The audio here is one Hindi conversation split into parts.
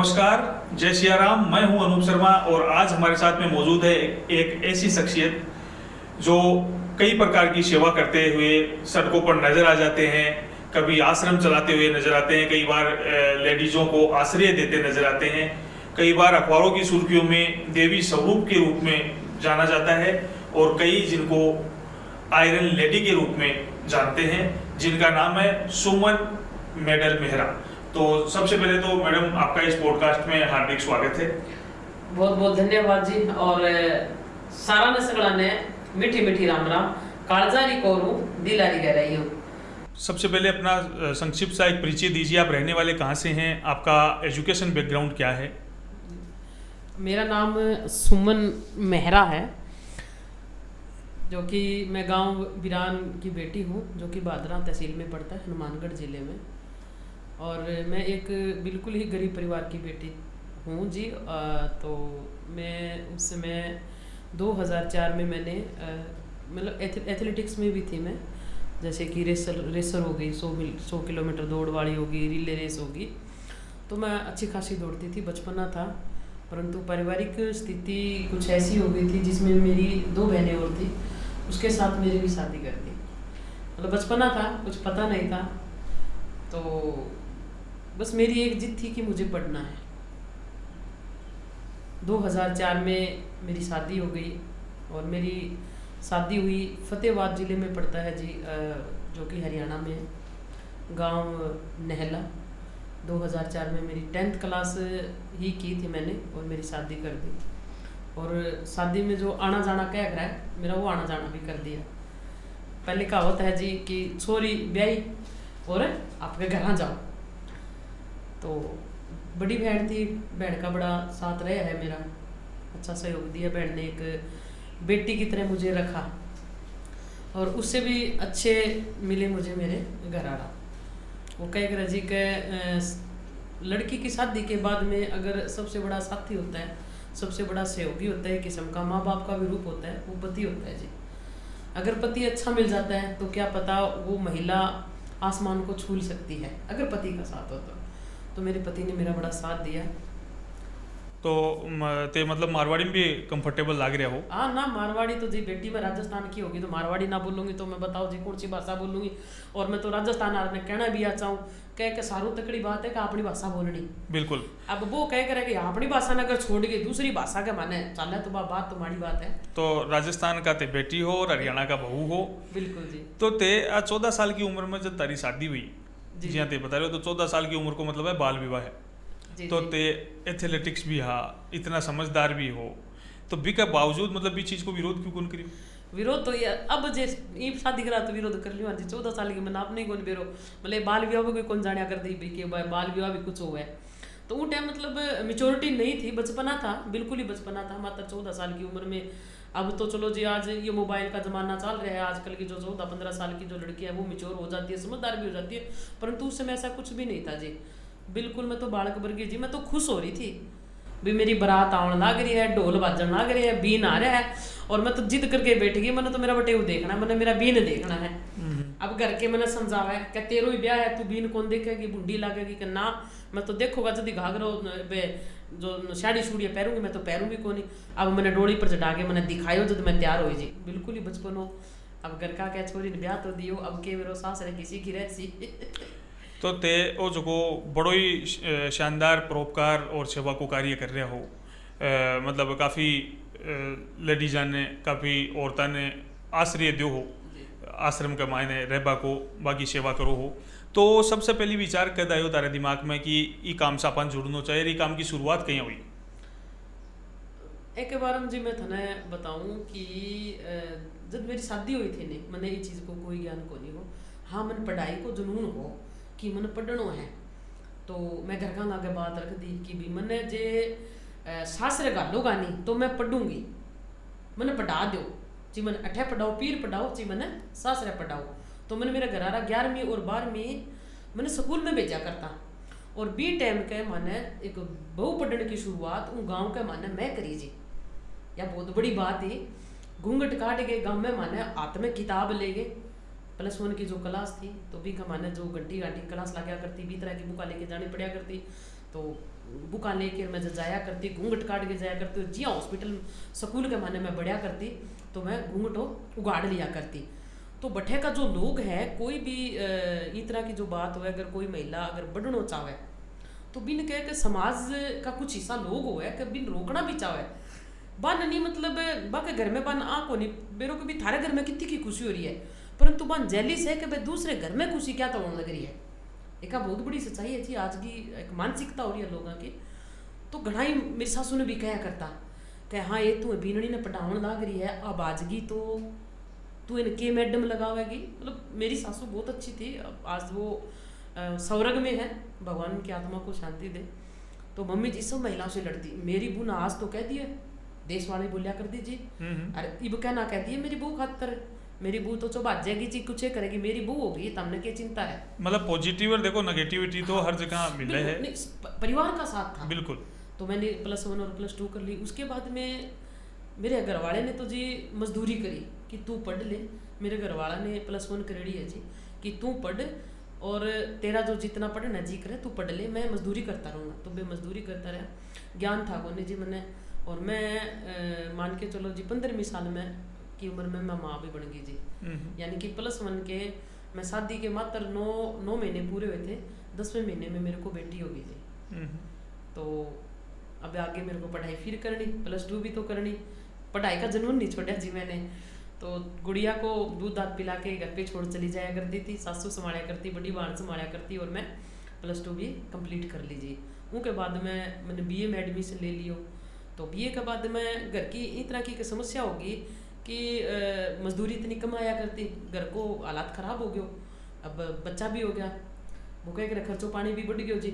नमस्कार, जय सिया राम। मैं हूं अनूप शर्मा और आज हमारे साथ में मौजूद है एक ऐसी शख्सियत जो कई प्रकार की सेवा करते हुए सड़कों पर नजर आ जाते हैं। कभी आश्रम चलाते हुए नजर आते हैं, कई बार लेडीजों को आश्रय देते नजर आते हैं, कई बार अखबारों की सुर्खियों में देवी स्वरूप के रूप में जाना जाता है और कई जिनको आयरन लेडी के रूप में जानते हैं, जिनका नाम है सुमन मेडल मेहरा। तो सबसे पहले तो मैडम आपका इस पॉडकास्ट में हार्दिक स्वागत है। बहुत बहुत धन्यवाद जी। और सारा ने सगड़ा ने मीठी मीठी राम राम कालजारी कोरू दिलारी गहराई हो। सबसे पहले अपना संक्षिप्त सा एक परिचय दीजिए। आप रहने वाले कहाँ से हैं, आपका एजुकेशन बैकग्राउंड क्या है? मेरा नाम सुमन मेहरा है, जो कि मैं गांव बिरान की बेटी हूँ, जो कि बादरा तहसील में पड़ता है, हनुमानगढ़ ज़िले में। और मैं एक बिल्कुल ही गरीब परिवार की बेटी हूँ जी। तो मैं उस समय 2004 में मैंने मतलब एथलेटिक्स में भी थी मैं, जैसे कि रेसर हो गई, 100 किलोमीटर दौड़ वाली होगी, रिले रेस होगी। तो मैं अच्छी खासी दौड़ती थी, बचपना था। परंतु पारिवारिक स्थिति कुछ ऐसी हो गई थी जिसमें मेरी 2 बहनें और थी, उसके साथ मेरी भी शादी कर दी। मतलब बचपना था, कुछ पता नहीं था, तो बस मेरी एक जिद थी कि मुझे पढ़ना है। 2004 में मेरी शादी हो गई और मेरी शादी हुई फतेहाबाद ज़िले में पड़ता है जी, जो कि हरियाणा में है, गांव नहला। 2004 में मेरी 10th क्लास ही की थी मैंने और मेरी शादी कर दी। और शादी में जो आना जाना कह रहा है मेरा, वो आना जाना भी कर दिया। पहले कहावत है जी कि छोरी ब्याही और आपके घर जाओ। तो बड़ी बहन थी, बहन का बड़ा साथ रहा है मेरा, अच्छा सहयोग दिया बहन ने, एक बेटी की तरह मुझे रखा। और उससे भी अच्छे मिले मुझे मेरे घर आ रहा। वो कह रहा जी के लड़की की शादी के बाद में अगर सबसे बड़ा साथी होता है, सबसे बड़ा सहयोगी होता है, किस्म का माँ बाप का भी रूप होता है, वो पति होता है जी। अगर पति अच्छा मिल जाता है तो क्या पता वो महिला आसमान को छू सकती है, अगर पति का साथ हो तो मेरे पति ने मेरा बड़ा साथ दिया। तो ते मतलब मारवाड़ी में भी कंफर्टेबल लाग रहा हो? हाँ ना, मारवाड़ी तो जी बेटी मैं राजस्थान की होगी तो मारवाड़ी ना बोलूँगी तो मैं बताओ जी कौन सी भाषा बोलूँगी। और मैं तो राजस्थान आने कहना भी आ चाहूँ कह के सारू तकड़ी बात है कि अपनी भाषा बोलनी। बिल्कुल। अब वो कह करे कि अपनी भाषा ना अगर छोड़ के दूसरी भाषा के माने चल तो बात तुम्हारी बात है। तो राजस्थान का ते बेटी हो और हरियाणा का बहू हो। बिल्कुल जी। तो ते 14 साल की उम्र में जब तारी शादी हुई जी, हाँ ते बता रहे हो, तो 14 साल की उम्र को मतलब है बाल विवाह है। तो ते एथलेटिक्स भी हा, इतना समझदार भी हो, तो भी के बावजूद मतलब भी चीज को विरोध क्यों कौन करी? विरोध तो ये अब जे ई शादी करा तो विरोध कर लियो जी। 14 साल की मैंने आपने कौन बेरो मतलब बाल विवाह को कौन जानिया कर दी कि बाल विवाह भी कुछ हुआ है। तो वो टाइम मतलब मेच्योरिटी नहीं थी, बचपना था, बिल्कुल ही बचपना था, मात्र 14 साल की उम्र में। अब तो चलो जी आज ये मोबाइल का ज़माना चल रहा है, आजकल की जो 14-15 साल की जो लड़की है वो मेच्योर हो जाती है, समझदार भी हो जाती है। परंतु उस समय ऐसा कुछ भी नहीं था जी, बिल्कुल मैं तो बालक वर्गी जी। मैं तो खुश हो रही थी भी मेरी बारात आने लग रही है, ढोल बाजन लग रहे हैं, बीन आ रहा है, और मैं तो जिद करके बैठ गई। मैंने तो मेरा बटेऊ देखना है, मैंने मेरा बीन देखना है। अब घर के मैंने समझावा है क्या तेरो ही ब्याह है, तू बीन कौन देखेगी, बुढ़ी लागेगी कि ना। मैं तो देखूंगा जल्दी घाघरो जो साड़ी सूड़ी पहनूंगी, मैं तो पहनूंगी कौन ही। अब मैंने डोली पर चढ़ा के मैंने दिखायो जब मैं तैयार हुई जी, बिल्कुल ही बचपन हो। अब घर का क्या छोरी ने ब्याह तो दियो, अब के मेरे सास रहे किसी की रहसी। तो ते ओ जो बड़ो ही शानदार परोपकार और सेवा को कार्य कर रहा हो। मतलब काफ़ी लेडीज़ा ने, काफ़ी औरतां ने आश्रय दो हो, आश्रम के मायने रहबा को, बाकी सेवा करो हो। तो सबसे पहली विचार कद आयो तारे दिमाग में कि ई काम से अपन जुड़ना चाहिए, ई काम की शुरुआत कहीं हुई? एक बार जी मैं थाने बताऊं कि जब मेरी शादी हुई थी नहीं, मैंने ये चीज़ को कोई ज्ञान को नहीं हो। हाँ मैंने पढ़ाई को जुनून हो कि मैंने पढ़ना है, तो मैं घर का आगे बात रख दी कि भी मैंने जे सासरे गालोगा नहीं तो मैं पढ़ूंगी, मैंने पढ़ा दो जी, मैंने अठे पढ़ाओ पीर पढ़ाओ जी, मैंने सासरे पढ़ाओ। तो मैंने मेरा घर आ रहा 11वीं और 12वीं मैंने स्कूल में भेजा करता। और बी टाइम के माने एक बहु पढ़ने की शुरुआत उन गाँव के माने मैं करी जी, या बहुत बड़ी बात है। घूंघट काट के गाँव में माने हाथ में किताब ले गए, +1 की जो क्लास थी तो भी का माने जो घंटी क्लास लगा करती, भी तरह की बुका लेके जानी पड़ा करती। तो बुका लेकर मैं जाया करती, घूंघट काट के जाया करती। जी हाँ, हॉस्पिटल स्कूल के माने मैं बढ़िया करती तो मैं घूंघटो उगाड़ लिया करती। तो बठे का जो लोग है, कोई भी इस तरह की जो बात हो, अगर कोई महिला अगर बढ़ना चाहे तो बिन कह के समाज का कुछ हिस्सा लोग हो है कि बिन रोकना भी चाहे बन नहीं, मतलब बाके घर में बन आँख नहीं बेरो के भी थारे घर में कितनी की खुशी हो रही है, परंतु बन जेलिस है कि भाई दूसरे घर में खुशी क्या तो होने लग रही है। एक बहुत बड़ी सच्चाई है जी, आज की एक मानसिकता हो रही है लोगों की। तो घना ही मेरी सासू ने भी कहा करता कि हाँ ये तू बीनणी ने पढ़ावन लग रही है, अब आजगी तो तू इनके मैडम लगावेगी। मतलब मेरी सासू बहुत अच्छी थी, अब आज वो स्वर्ग में है, भगवान की आत्मा को शांति दे। तो मम्मी जी सब महिलाओं से लड़ती, मेरी बू ने आज तो कह दिया, देश वाले बोलिया कर दीजिए, अरे इब कहना कहती है मेरी बू खातर, मेरी बू तो चो भाजेगी जी, कुछ करेगी, मेरी बू होगी, तमने क्या चिंता है। मतलब पॉजिटिव और देखो नेगेटिविटी तो हर जगह मिले है, परिवार का साथ था बिल्कुल। तो मैंने +1 और +2 कर ली। उसके बाद में मेरे घर वाले ने तो जी मजदूरी करी कि तू पढ़ ले। मेरे घर वाला ने +1 करेड़ी है जी कि तू पढ़ और तेरा जो जितना पढ़ना जी करे तू पढ़ ले, मैं मजदूरी करता रहूँगा। तो मैं मजदूरी करता रहा, ज्ञान था कोने जी मैंने। और मैं मान के चलो जी 15वीं साल में की उम्र में मैं माँ भी बन गई जी, यानी कि +1 के मैं शादी के मात्र 9 महीने पूरे हुए थे, 10वें महीने में मेरे को बेटी हो गई जी। तो अब आगे मेरे को पढ़ाई फिर करनी, +2 भी तो करनी, पढ़ाई का जुनून नहीं छोड़ा जी मैंने। तो गुड़िया को दूध दाँत पिला के घर पे छोड़ चली जाया करती थी, सासू संभाला करती, बड़ी बहन संभाला करती, और मैं +2 भी कंप्लीट कर लीजिए। उसके बाद मैंने BA में एडमिशन ले लियो। तो BA के बाद मैं घर की इस तरह की समस्या होगी कि मजदूरी इतनी कमाया करती, घर को हालात ख़राब हो गयो, अब बच्चा भी हो गया, वो कह खर्चो पानी भी बढ़ गयो जी।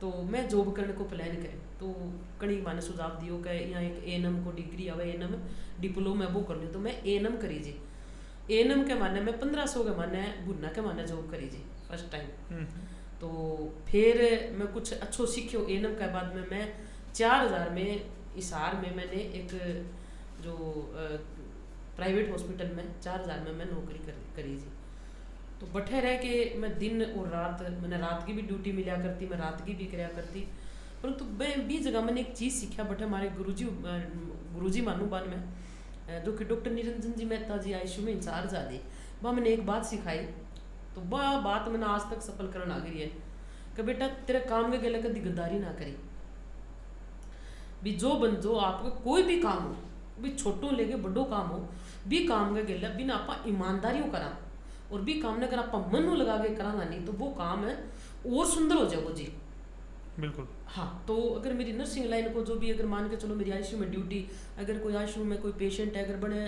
तो मैं जॉब करने को प्लान करे, तो कई माने सुझाव दियो कि यहाँ एक ANM को डिग्री आवे, ANM डिप्लोमा वो कर लियो। तो मैं ANM करी जी। ANM के माने मैं 1500 के माने गुना के माने जॉब करी जी फर्स्ट टाइम। तो फिर मैं कुछ अच्छो सीखियो। ANM के बाद में मैं 4000 में हिसार में मैंने एक जो प्राइवेट हॉस्पिटल में 4000 में मैं नौकरी करी जी। तो बैठे रह के मैं दिन और रात, मैंने रात की भी ड्यूटी मिला करती, मैं रात की भी कराया करती, परंतु मैं भी जगह मैंने एक चीज़ सीखा। बैठे हमारे गुरुजी मानू बान में जो कि डॉक्टर निरंजन जी मेहता जी ICU में इंचार्ज आदि, वह मैंने एक बात सिखाई। तो वह बात मैंने आज तक सफल करना आ गई है कि बेटा तेरे काम के गले कभी गद्दारी ना करी भी, जो आपका कोई भी काम हो भी, छोटो लेके बड़ो काम हो भी, काम के गले बिना आप ईमानदारी करा और भी काम ने अगर आप मन लगा के कराना नहीं तो वो काम है और सुंदर हो जाएगा जी। बिल्कुल हाँ। तो अगर मेरी नर्सिंग लाइन को जो भी अगर मान के चलो मेरी ICU में ड्यूटी, अगर कोई ICU में कोई पेशेंट है, अगर बने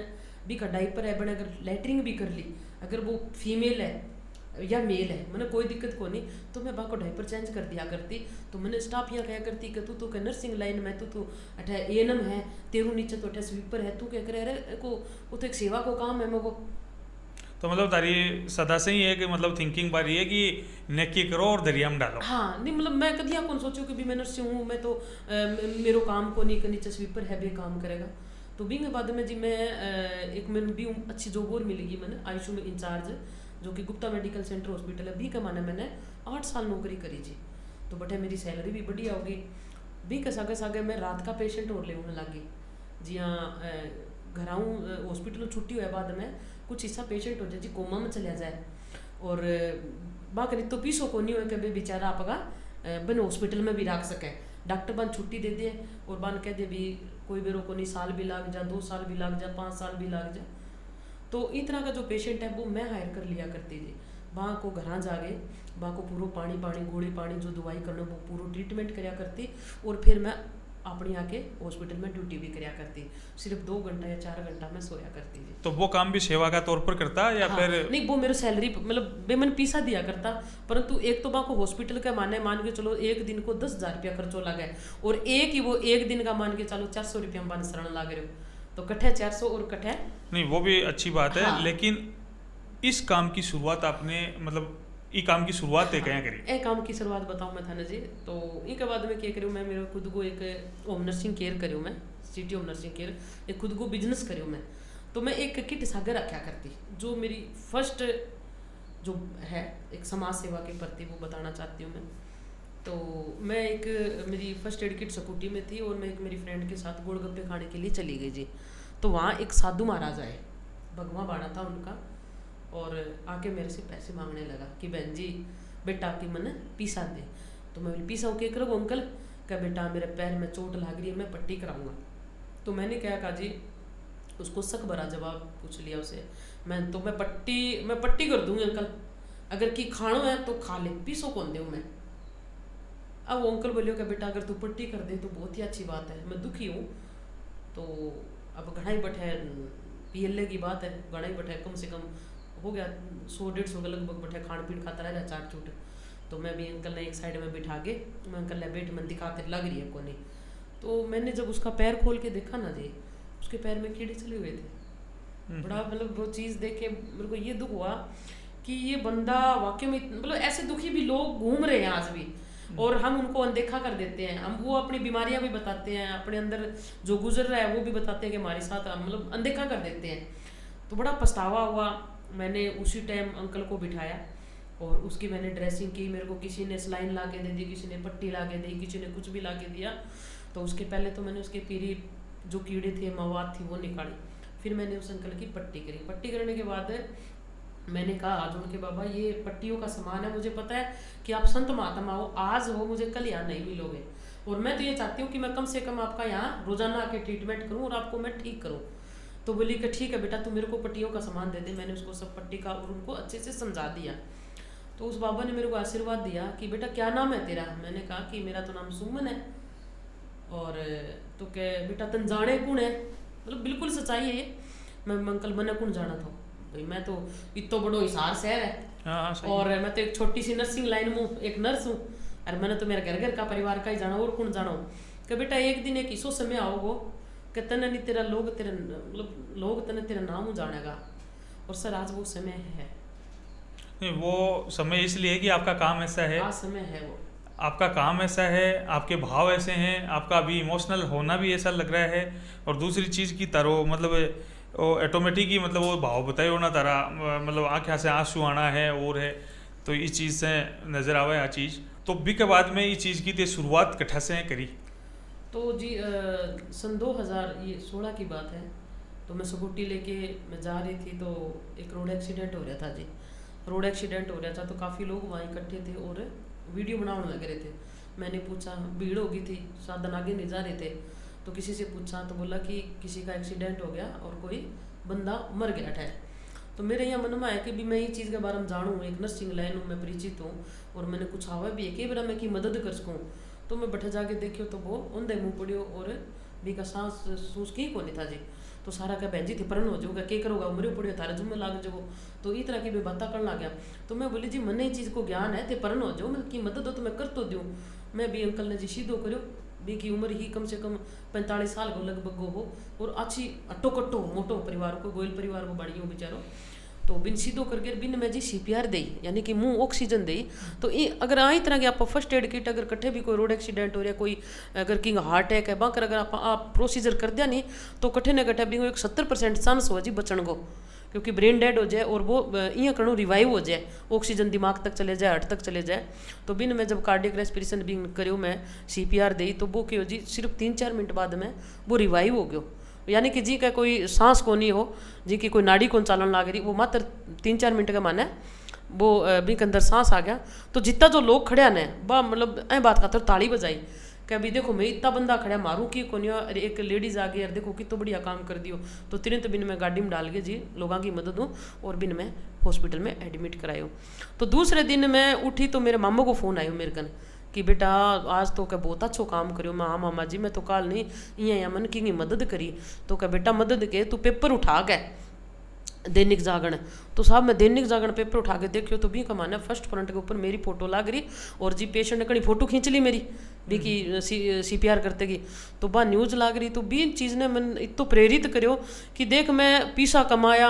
भी का डाइपर है, बने अगर लैटरिंग भी कर ली, अगर वो फीमेल है या मेल है, मैंने कोई दिक्कत को नहीं, तो मैं बाको डाइपर चेंज कर दिया करती। तो मैंने स्टाफ यहाँ कहा करती कि तू तो नर्सिंग लाइन में तू अठे ANM है, तेरू नीचे तो अठे स्वीपर है, तू क्या करे, अरे को वो तो एक सेवा को काम है मेरे को। तो मतलब तारी सदा से ही है कि मतलब थिंकिंग बारी है कि नेकी करो और दरिया में डालो। हाँ, नहीं मतलब मैं कभी कौन सोचूं कि भी मैं नर्स हूँ, मैं तो मेरो काम को नहीं, नीचे स्वीपर है भी काम करेगा। तो भी बाद में जी मैं एक मैंने भी अच्छी जॉब और मिलेगी, मैंने ICU में इंचार्ज जो कि गुप्ता मेडिकल सेंटर हॉस्पिटल है, भी का माना मैंने 8 साल नौकरी करी जी। तो बटे मेरी सैलरी भी बढ़िया होगी, भी का सागे मैं रात का पेशेंट और लेने लगी जी। हाँ, घर आऊँ हॉस्पिटल छुट्टी हुआ बाद में कुछ हिस्सा पेशेंट हो जाए जी, कोमा में चला जाए, और बाकी तो पीसो को नहीं हो कि भाई बेचारा आपका बन हॉस्पिटल में भी रख सके, डॉक्टर बन छुट्टी दे दे और बन कह दे भी कोई बेरो को नहीं, साल भी लग जा, 2 साल भी लग जा, 5 साल भी लग जा। तो इस तरह का जो पेशेंट है वो मैं हायर कर लिया करती जी। वहाँ को घर जाके वहाँ को पूरा पानी गोली पानी जो दवाई करना वो पूरा ट्रीटमेंट कराया करती, और फिर मैं अपनी आके हॉस्पिटल में ड्यूटी भी कराया करती, सिर्फ 2 घंटा या 4 घंटा में सोया करती थी। तो वो काम भी सेवा का तौर पर करता या हाँ, फिर नहीं वो मेरे सैलरी मतलब बेमन पीसा दिया करता, परंतु एक तो वहाँ को हॉस्पिटल का मान के चलो एक दिन को 10,000 रुपया खर्चो लगे, और एक ही वो एक दिन का मान के चलो 400 रुपया बन शरण लागे रहे, तो कट्ठे 400 और कट्ठे नहीं, वो भी अच्छी बात है। हाँ। लेकिन इस काम की शुरुआत आपने मतलब ये काम की शुरुआत है क्या करी? ए काम की शुरुआत बताऊँ मैं थाने जी। तो इसके बाद में क्या करूँ मैं, मेरे खुद को एक होम नर्सिंग केयर करूँ मैं, सिटी होम नर्सिंग केयर, एक खुद को बिजनेस करूँ मैं। तो मैं एक किट सागर रखा करती, जो मेरी फर्स्ट जो है एक समाज सेवा के प्रति वो बताना चाहती हूँ मैं। तो मैं एक मेरी फर्स्ट एड किट स्कूटी में थी और मैं एक मेरी फ्रेंड के साथ गोलगप्पे खाने के लिए चली गई जी। तो वहाँ एक साधु महाराज आए, भगवा बाड़ा था उनका, और आके मेरे से पैसे मांगने लगा कि बहन जी बेटा आपकी मन पीसा दे। तो मैं बोली पीसा के करो अंकल? क्या बेटा मेरे पैर में चोट लग रही है, मैं पट्टी कराऊंगा। तो मैंने क्या कहा जी, उसको शक भरा जवाब पूछ लिया उसे, मैं पट्टी कर दूंगी अंकल, अगर की खानो है तो खा ले, पीसो कौन दूँ मैं। अब वो अंकल बोलियो कि बेटा अगर तू पट्टी कर दे तो बहुत ही अच्छी बात है, मैं दुखी हूँ। तो अब घना ही बैठे पीएलए की बात है, घना ही बैठे कम से कम हो गया 100-150 के लगभग बैठे, खान पीन खाता रह चाट चूट। तो मैं भी अंकल ने एक साइड में बिठा के, मैं अंकल ने बेट मन दिखाते लग रही है को नहीं। तो मैंने जब उसका पैर खोल के देखा ना जी, उसके पैर में कीड़े चले हुए थे। बड़ा मतलब वो चीज़ देख के मेरे को ये दुख हुआ कि ये बंदा वाकई में, मतलब ऐसे दुखी भी लोग घूम रहे हैं आज भी, और हम उनको अनदेखा कर देते हैं। हम वो अपनी बीमारियां भी बताते हैं, अपने अंदर जो गुजर रहा है वो भी बताते हैं कि हमारे साथ, मतलब अनदेखा कर देते हैं। तो बड़ा पछतावा हुआ। मैंने उसी टाइम अंकल को बिठाया और उसकी मैंने ड्रेसिंग की। मेरे को किसी ने सलाइन ला के दे दी, किसी ने पट्टी ला के दी, किसी ने कुछ भी ला के दिया। तो उसके पहले तो मैंने उसके पीरी जो कीड़े थे, मवाद थी, वो निकाली। फिर मैंने उस अंकल की पट्टी करी। पट्टी करने के बाद मैंने कहा हाथ जोड़ के, बाबा ये पट्टियों का सामान है, मुझे पता है कि आप संत महात्मा हो, आज हो, मुझे कल यहाँ नहीं मिलोगे, और मैं तो ये चाहती हूँ कि मैं कम से कम आपका यहाँ रोजाना आके ट्रीटमेंट करूँ और आपको मैं ठीक करूँ। तो बोली कि ठीक है बेटा, तू मेरे को पट्टियों का सामान दे दे। मैंने उसको सब पट्टी का और उनको अच्छे से समझा दिया। तो उस बाबा ने मेरे को आशीर्वाद दिया कि बेटा क्या नाम है तेरा? मैंने कहा कि मेरा तो नाम सुमन है। और तो कह बेटा तन जाने कौन है? मतलब बिल्कुल सच्चाई है ये। मैं अंकल मना कौन जाना था भाई, मैं तो इतो बड़ो हिसार शहर है और मैं तो एक छोटी सी नर्सिंग लाइन में एक नर्स हूँ, और मैंने तो मेरा घर का परिवार का ही जाना, और कौन जाना हो। कि बेटा एक दिन एक ऐसो समय आओगो कि तने नहीं तेरा लोग तेरा मतलब लोग तने तेरा नाम जानेगा। और सर आज वो समय है। नहीं, वो समय इसलिए है कि आपका काम ऐसा है, आज समय है, वो आपका काम ऐसा है, आपके भाव ऐसे हैं, आपका अभी इमोशनल होना भी ऐसा लग रहा है। और दूसरी चीज़ की तरह मतलब वो ऑटोमेटिक ही मतलब वो भाव बताए होना तारा, मतलब आँखें से आंसू आना है और है। तो इस चीज़ से नज़र आवे आ चीज़। तो भी के बाद में इस चीज़ की ते शुरुआत कट्ठा से करी। तो जी सन 2016 की बात है। तो मैं स्कूटी लेके मैं जा रही थी, तो एक रोड एक्सीडेंट हो रहा था जी। रोड एक्सीडेंट हो रहा था तो काफ़ी लोग वहाँ इकट्ठे थे और वीडियो बनाने लग रहे थे। मैंने पूछा, भीड़ हो गई थी, साधन आगे नहीं जा रहे थे, तो किसी से पूछा तो बोला कि किसी का एक्सीडेंट हो गया और कोई बंदा मर गया ठहर। तो मेरे यहाँ मन में है कि भी मैं ये चीज़ के बारे में जानूँ, एक नर्सिंग लाइन हूँ, मैं परिचित हूँ और मैंने कुछ आवा भी है कि बेरा मैं की मदद कर सकूँ। तो मैं बैठे जाके देखियो तो वो उन्दे मुँह पड़ियो और भी का सांस सूस की को नहीं था जी। तो सारा क्या बहन जी थी परन हो जाऊगा, के करोगा, उमरे पड़ियो थारे जुम्मे लाग जाओ। तो इस तरह की भी बातें करने लग गया। तो मैं बोली जी मने चीज़ को ज्ञान है, ते परन हो जाओ, मैं की मदद हो तो मैं कर तो दूँ। मैं भी अंकल ने जी सीधो करो, बी की उम्र ही कम से कम 45 साल को लगभग हो और अच्छी अट्टो कट्टो मोटो परिवार को, गोयल परिवार को बढ़ियो बेचारो। तो बिन सीधो करके बिन मैं जी CPR दी, यानी कि मुँह ऑक्सीजन दी। तो ये अगर आई तरह की आप फर्स्ट एड किट अगर कट्ठे भी कोई रोड एक्सीडेंट हो रहा, कोई अगर किंग हार्ट अटैक है बाकर अगर आप प्रोसीजर कर दिया नहीं तो कट्ठे न कट्ठे भी एक 70% चांस हो जी बचन को, क्योंकि ब्रेन डेड हो जाए और वो यहाँ कणु रिवाइव हो जाए, ऑक्सीजन दिमाग तक चले जाए, हार्ट तक चले जाए। तो बिन मैं जब कार्डियक रेस्पिरेशन भी करो मैं CPR दी तो वो क्यों जी सिर्फ 3-4 मिनट बाद में वो रिवाइव हो गयो। यानी कि जी का कोई सांस को नहीं हो, जी की कोई नाड़ी कौन चालन लाग रही, वो मात्र 3-4 मिनट का माने वो भी के अंदर सांस आ गया। तो जितना जो लोग खड़े ने वह मतलब ऐ बात खातर ताली बजाई कि अभी देखो मैं इतना बंदा खड़ा मारूँ की को नहीं, अरे एक लेडीज आ गई, अरे देखो कितना बढ़िया काम कर दियो। तो तुरंत बिन में गाड़ी में डाल के जी लोगों की मदद हूँ और बिन में हॉस्पिटल में एडमिट करायो। तो दूसरे दिन मैं उठी तो मेरे मामा को फ़ोन आयो मेरे कन कि बेटा आज तो क्या बहुत अच्छो काम करियो। मैं हाँ मामा जी मैं तो काल नहीं यहाँ मन की मदद करी। तो क्या बेटा मदद के तू पेपर उठा के दैनिक जागरण। तो साहब मैं दैनिक जागरण पेपर उठा के देखियो तो भी कमाना फर्स्ट फ्रंट के ऊपर मेरी फोटो लाग रही और जी पेशेंट ने कड़ी फोटो खींच ली मेरी भी की CPR करते की। तो बा न्यूज़ लाग रही। तो भी चीज़ ने मन इतो प्रेरित करियो कि देख मैं पैसा कमाया,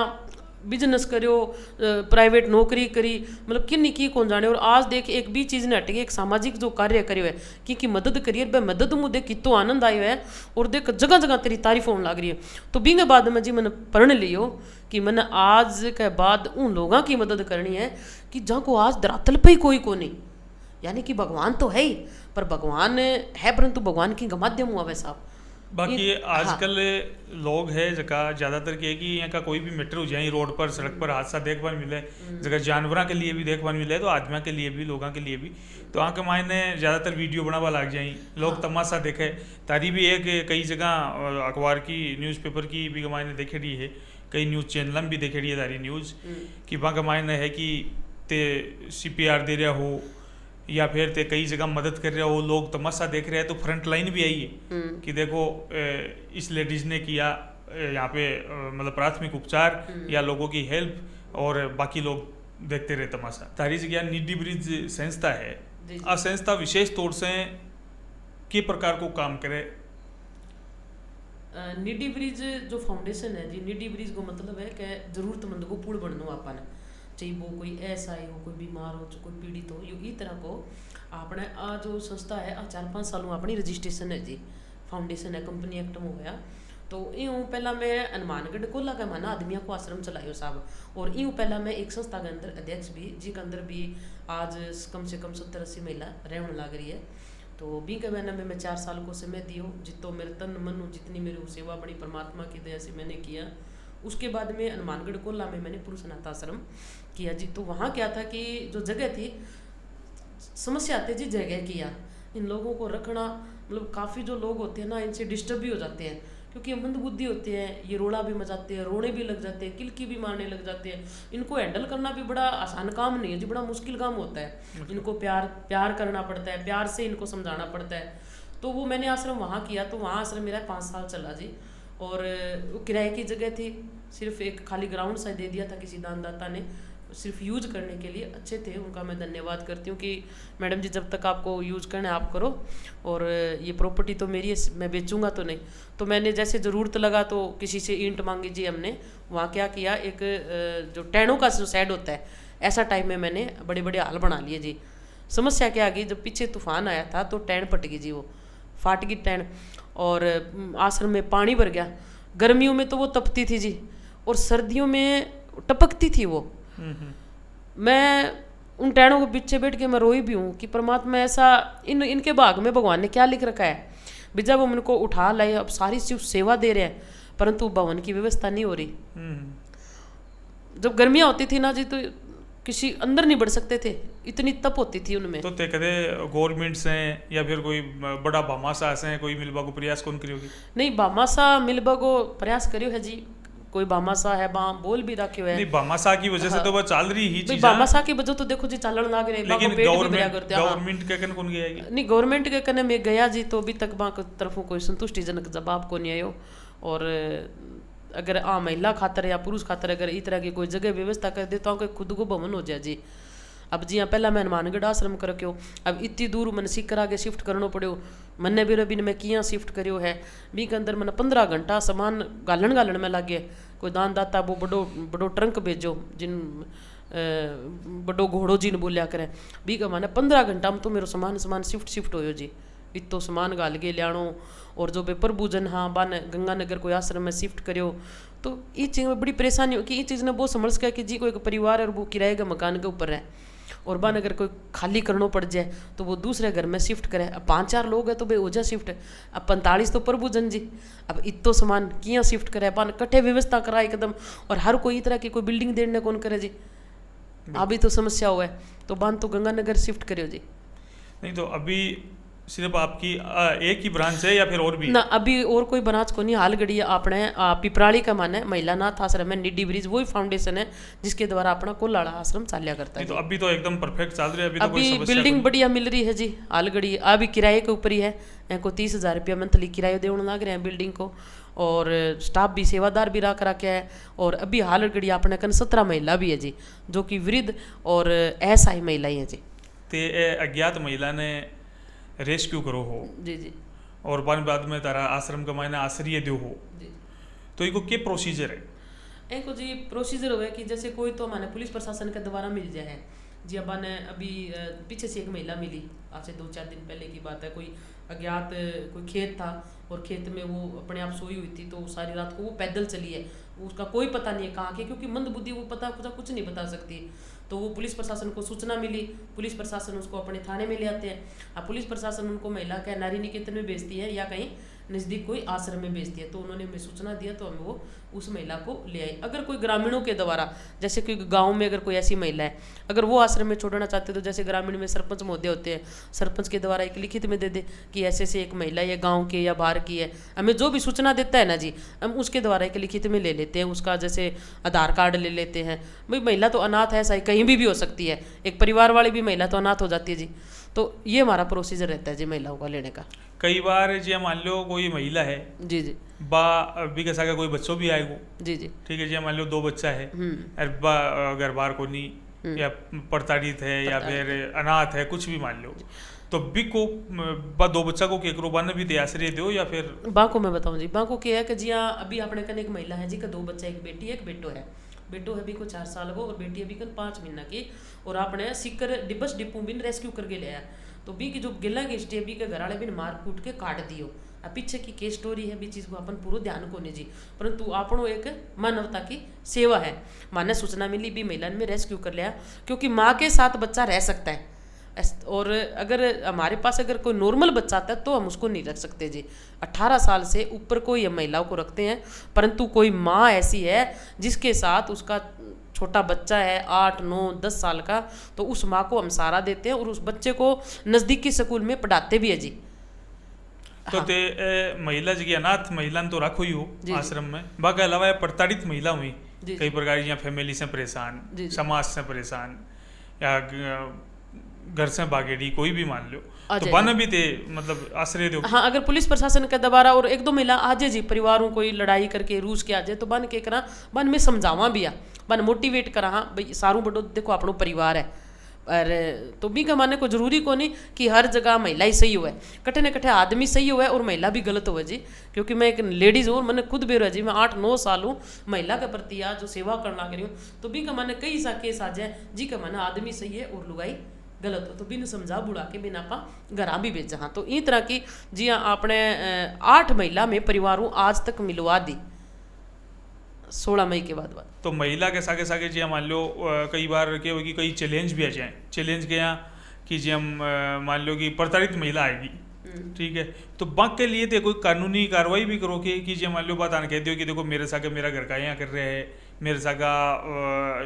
बिजनेस करो, प्राइवेट नौकरी करी, मतलब किन्नी की कौन जाने। और आज देख एक भी चीज़ ने हट गई, एक सामाजिक जो कार्य करियो है कि मदद करिए, भाई मदद मुँह देख कितो आनंद आयो है और देख जगह जगह तेरी तारीफ होने लग रही है। तो बींगे बाद में जी मैंने पढ़ लियो कि मैंने आज के बाद उन लोगों की मदद करनी है कि जहाँ को आज धरातल पे ही कोई को नहीं, यानी कि भगवान तो है ही, पर भगवान है परंतु भगवान की माध्यम हुआ वैसा आप बाकी हाँ। आजकल लोग है जगह ज़्यादातर क्या है कि यहाँ का कोई भी मैटर हो जाए रोड पर सड़क पर हादसा देखने मिले जगह जानवरों के लिए भी देखने मिले तो आदमियों के लिए भी लोगों के लिए भी तो वहाँ के मायने ज़्यादातर वीडियो बनावा लग जाए लोग हाँ। तमाशा देखे तारी भी एक कई जगह अखबार की न्यूज़पेपर की भी मायने देखे रही है कई न्यूज़ चैनल में भी देखे रही है तारी न्यूज़ कि वहाँ का मायने है कि ते CPR दे रहा हो या फिर ते कई जगह मदद कर रहे हो लोग तमाशा देख रहे हैं तो फ्रंट लाइन भी आई है कि देखो इस लेडीज ने किया यहाँ पे मतलब प्राथमिक उपचार या लोगों की हेल्प और बाकी लोग देखते रहे तमाशा तारी जगह नीडी ब्रिज संस्था है आ संस्था विशेष तौर से के प्रकार को काम करे नीडी ब्रिज जो फाउंडेशन है जी नीडी ब्रिज को मतलब है कि जरूरतमंद को पुल बनना अपन चाहे वो कोई ऐसा ही हो कोई बीमार हो कोई पीड़ित हो ये तरह को आपने आ जो संस्था है 4-5 सालों अपनी रजिस्ट्रेशन है जी फाउंडेशन है कंपनी एक्ट में होया तो यूँ पहला मैं हनुमानगढ़ को लगा माना आदमियों को आश्रम चलायो साहब और यूँ पहला मैं एक संस्था के अंदर अध्यक्ष भी जी के अंदर भी आज कम से कम 70-80 महिला रहने लग रही है तो बी के महीने में मैं 4 साल को समय दियो जितो मेरे तन मन जितनी मेरी सेवा बड़ी परमात्मा की दया से मैंने किया उसके बाद में हनुमानगढ़ कोल्ला में मैंने पुरुष अनाथ आश्रम किया जी तो वहाँ क्या था कि जो जगह थी समस्या आती जी जगह किया इन लोगों को रखना मतलब काफ़ी जो लोग होते हैं ना इनसे डिस्टर्ब भी हो जाते हैं क्योंकि ये मंदबुद्धि होते हैं ये रोड़ा भी मचाते हैं रोने भी लग जाते हैं किलकी भी मारने लग जाते हैं इनको हैंडल करना भी बड़ा आसान काम नहीं है जी बड़ा मुश्किल काम होता है इनको प्यार करना पड़ता है प्यार से इनको समझाना पड़ता है तो वो मैंने आश्रम वहाँ किया तो वहाँ आश्रम मेरा 5 साल चला जी और वो किराए की जगह थी सिर्फ एक खाली ग्राउंड सा दे दिया था किसी दानदाता ने सिर्फ यूज करने के लिए अच्छे थे उनका मैं धन्यवाद करती हूँ कि मैडम जी जब तक आपको यूज करना है आप करो और ये प्रॉपर्टी तो मेरी है मैं बेचूंगा तो नहीं तो मैंने जैसे ज़रूरत लगा तो किसी से ईंट मांगी जी हमने वहाँ क्या किया एक जो टैनों का जो साइड होता है ऐसा टाइम में मैंने बड़े बड़े हाल बना लिए जी समस्या क्या आ गई जब पीछे तूफान आया था तो टैन पट गई जी वो फाट गई टैन और आश्रम में पानी भर गया गर्मियों में तो वो तपती थी जी और सर्दियों में टपकती थी वो मैं उन टैनों के पीछे बैठ के मैं रोई भी हूँ कि परमात्मा ऐसा इनके भाग में भगवान ने क्या लिख रखा है भी जब हम इनको उठा लाए अब सारी सिर्फ सेवा दे रहे हैं परंतु भवन की व्यवस्था नहीं हो रही जब गर्मियाँ होती थी ना जी तो किसी अंदर नहीं बढ़ सकते थे इतनी तप होती थी उनमें तो ते कदे गवर्नमेंट से या फिर कोई बड़ा भामाशा से कोई मिलवा को प्रयास कौन करियोगी नहीं भामाशा मिलवा को प्रयास करियो है जी कोई भामाशा है बोल भी रखे है नहीं भामाशा की वजह से तो वो चल रही ही चीज भामाशा की वजह तो देखो जी चलन लग रहे लेकिन गवर्नमेंट के कन कौन गया नहीं गवर्नमेंट के कने में गया जी तो अभी तक वहाँ तरफों कोई संतुष्टिजनक जवाब को नहीं आयो और अगर महिला खातर या पुरुष खातर अगर इस तरह की कोई जगह व्यवस्था कर दे तो खुद को भवन हो जाए जी अब जी हाँ पहला मैं हनुमानगढ़ आश्रम कर रखियो अब इतनी दूर मन सीकर आगे शिफ्ट करना पड़ो मन्ने भी रबी ने मैं किया शिफ्ट करियो है बी के अंदर मैंने 15 घंटा सामान गालन में लगे कोई दानदाता वो बड़ो ट्रंक भेजो जिन बड़ो घोड़ो जी ने बोलिया करे बी का माने 15 घंटा में तो मेरा सामान शिफ्ट हो जी इतो सामान गाल के लियाणो और जो बे प्रभुजन हाँ बान गंगानगर कोई आश्रम में शिफ्ट करियो तो ये चीज़ में बड़ी परेशानी हो कि ये चीज़ ने वो समझ गया कि जी कोई परिवार है और वो किराए का मकान के ऊपर है और बान अगर कोई खाली करना पड़ जाए तो वो दूसरे घर में शिफ्ट करे अब 5-4 लोग हैं तो भाई हो जाए शिफ्ट अब 45 तो प्रभुजन जी अब इतो सामान किया शिफ्ट करे बान कट्ठे व्यवस्था करा एकदम और हर कोई तरह की कोई बिल्डिंग देने कौन करे जी अभी तो समस्या हुआ है तो बान तो गंगानगर शिफ्ट करियो जी नहीं तो अभी सिर्फ आपकी एक ही ब्रांच है या फिर और भी ना अभी और कोई ब्रांच को नहीं हाल गड़ी आपने पिपराली का माने महिला नाथ आश्रम है निडी ब्रिज वही फाउंडेशन है जिसके द्वारा अपना कोलाड़ा आश्रम चालिया करता है तो अभी तो एकदम परफेक्ट चल रही है अभी बिल्डिंग बढ़िया मिल रही है जी हाल गड़ी अभी किराए के ऊपर ही है इनको 30,000 रुपया मंथली किराया देने लग रहे हैं बिल्डिंग को और स्टाफ भी सेवादार भी रख रखे है और अभी हाल गड़ी अपने कन 17 महिला भी है जी जो कि वृद्ध और असहाय महिलाएं हैं जी ते अज्ञात महिला ने रेस्क्यू करो हो जी जी और बाद में तारा आश्रम का मायने आश्रय दो हो जी तो इनको क्या प्रोसीजर है एक जी प्रोसीजर हुआ है कि जैसे कोई तो हमारे पुलिस प्रशासन के द्वारा मिल जाए जी अब ने अभी पीछे से एक महिला मिली आज से 2-4 दिन पहले की बात है कोई अज्ञात कोई खेत था और खेत में वो अपने आप सोई हुई थी तो सारी रात को वो पैदल चली है उसका कोई पता नहीं है कहाँ के क्योंकि मंद बुद्धि वो कुछ नहीं बता सकती तो वो पुलिस प्रशासन को सूचना मिली, पुलिस प्रशासन उसको अपने थाने में ले आते हैं। अब पुलिस प्रशासन उनको महिला क्या नारी निकेतन में भेजती है या कहीं नज़दीक कोई आश्रम में भेजती है। तो उन्होंने हमें सूचना दिया तो हम वो उस महिला को ले आए। अगर कोई ग्रामीणों के द्वारा, जैसे कोई गांव में अगर कोई ऐसी महिला है, अगर वो आश्रम में छोड़ना चाहते तो जैसे ग्रामीण में सरपंच महोदय होते हैं, सरपंच के द्वारा एक लिखित में दे दे कि ऐसे से एक महिला या गाँव के या बाहर की है, हमें जो भी सूचना देता है ना जी, हम उसके द्वारा एक लिखित में ले लेते हैं, उसका जैसे आधार कार्ड ले लेते हैं। भाई महिला तो अनाथ है, सही कहीं भी हो सकती है, एक परिवार वाली भी महिला तो अनाथ हो जाती है जी। तो ये हमारा प्रोसीजर रहता है जी महिलाओं का लेने का। कई बार जी मान लो कोई महिला है जी जी बा अभी कैसा का कोई बच्चों भी आएगो, जी जी ठीक है जी, मान लो 2 बच्चा है और बा घर बार को नहीं या प्रताड़ित है या फिर अनाथ है, कुछ भी मान लो, तो भी को बा 2 बच्चा को केकरो बाने भी आश्रय दो या फिर बाको मैं बताऊं जी, बाको क्या है कि जी हाँ अभी अपने कन एक महिला है जी का 2 बच्चा, एक बेटी एक बेटो है। बेटो है भी को 4 साल को और बेटी अभी कन 5 महीना की, और आपने सिक्कर डिबस डिपू बिन रेस्क्यू करके ले आया। तो बी की जो गिला की स्टे बी के घर वाले बिन मार कूट के काट दियो। अब पीछे की केस स्टोरी है, भी चीज़ को अपन पूरा ध्यान को नहीं जी, परंतु आपनो एक मानवता की सेवा है। माने सूचना मिली भी महिला में रेस्क्यू कर लिया, क्योंकि माँ के साथ बच्चा रह सकता है, और अगर हमारे पास अगर कोई नॉर्मल बच्चा आता है तो हम उसको नहीं रख सकते जी। 18 साल से ऊपर को ये महिलाओं को रखते हैं, परंतु कोई माँ ऐसी है जिसके साथ उसका छोटा बच्चा है 8, 9, 10 साल का, तो उस माँ को हम सहारा देते हैं और उस बच्चे को नज़दीकी स्कूल में पढ़ाते भी है जी। तो हाँ। ते महिला जी अनाथ महिला तो रखो ही हो आश्रम में, बाकी अलावा प्रताड़ित महिला हुई कई प्रकार की, फैमिली से परेशान, समाज से परेशान या घर से भागेड़ी कोई भी मान लो, तो बन भी थे मतलब आश्रय दो। हाँ, अगर पुलिस प्रशासन के द्वारा और 1-2 महिला आ जाए जी, परिवारों कोई लड़ाई करके रूस के आ जाए, तो बन के करा बन में समझावा भी आ, बन मोटिवेट करा, हाँ भाई सारू बड़ो देखो अपनो परिवार है। और तो भी का माने को जरूरी को नहीं कि हर जगह महिला ही सही हुए, कटे न कटे आदमी सही हुए और महिला भी गलत हुए जी। क्योंकि मैं एक लेडीज हूँ, मैंने खुद बेरो है जी, मैं 8-9 साल हूँ महिला के प्रति आज जो सेवा करना करी हूँ, तो भी का माने कई सा केस आ जाए जी का माना आदमी सही है और लुगाई गलत हो, तो बिन समझा बुढ़ा के बिना आपा घरा भी भेजा। हाँ, तो इस तरह की जी हाँ आपने 8 महिला में परिवारों आज तक मिलवा दी 16 मई के बाद। तो महिला के सागे सागे जी मान लो कई बार क्या होगी, कई चैलेंज भी आ जाए, चैलेंज के यहाँ कि जी हम मान लो कि प्रताड़ित महिला आएगी, ठीक है, तो बाक के लिए तो कोई कानूनी कार्रवाई भी करो कि जी मान लो बात आने कहते हो कि देखो मेरे सागे मेरा घर का यहाँ कर रहा है, मेरे सागा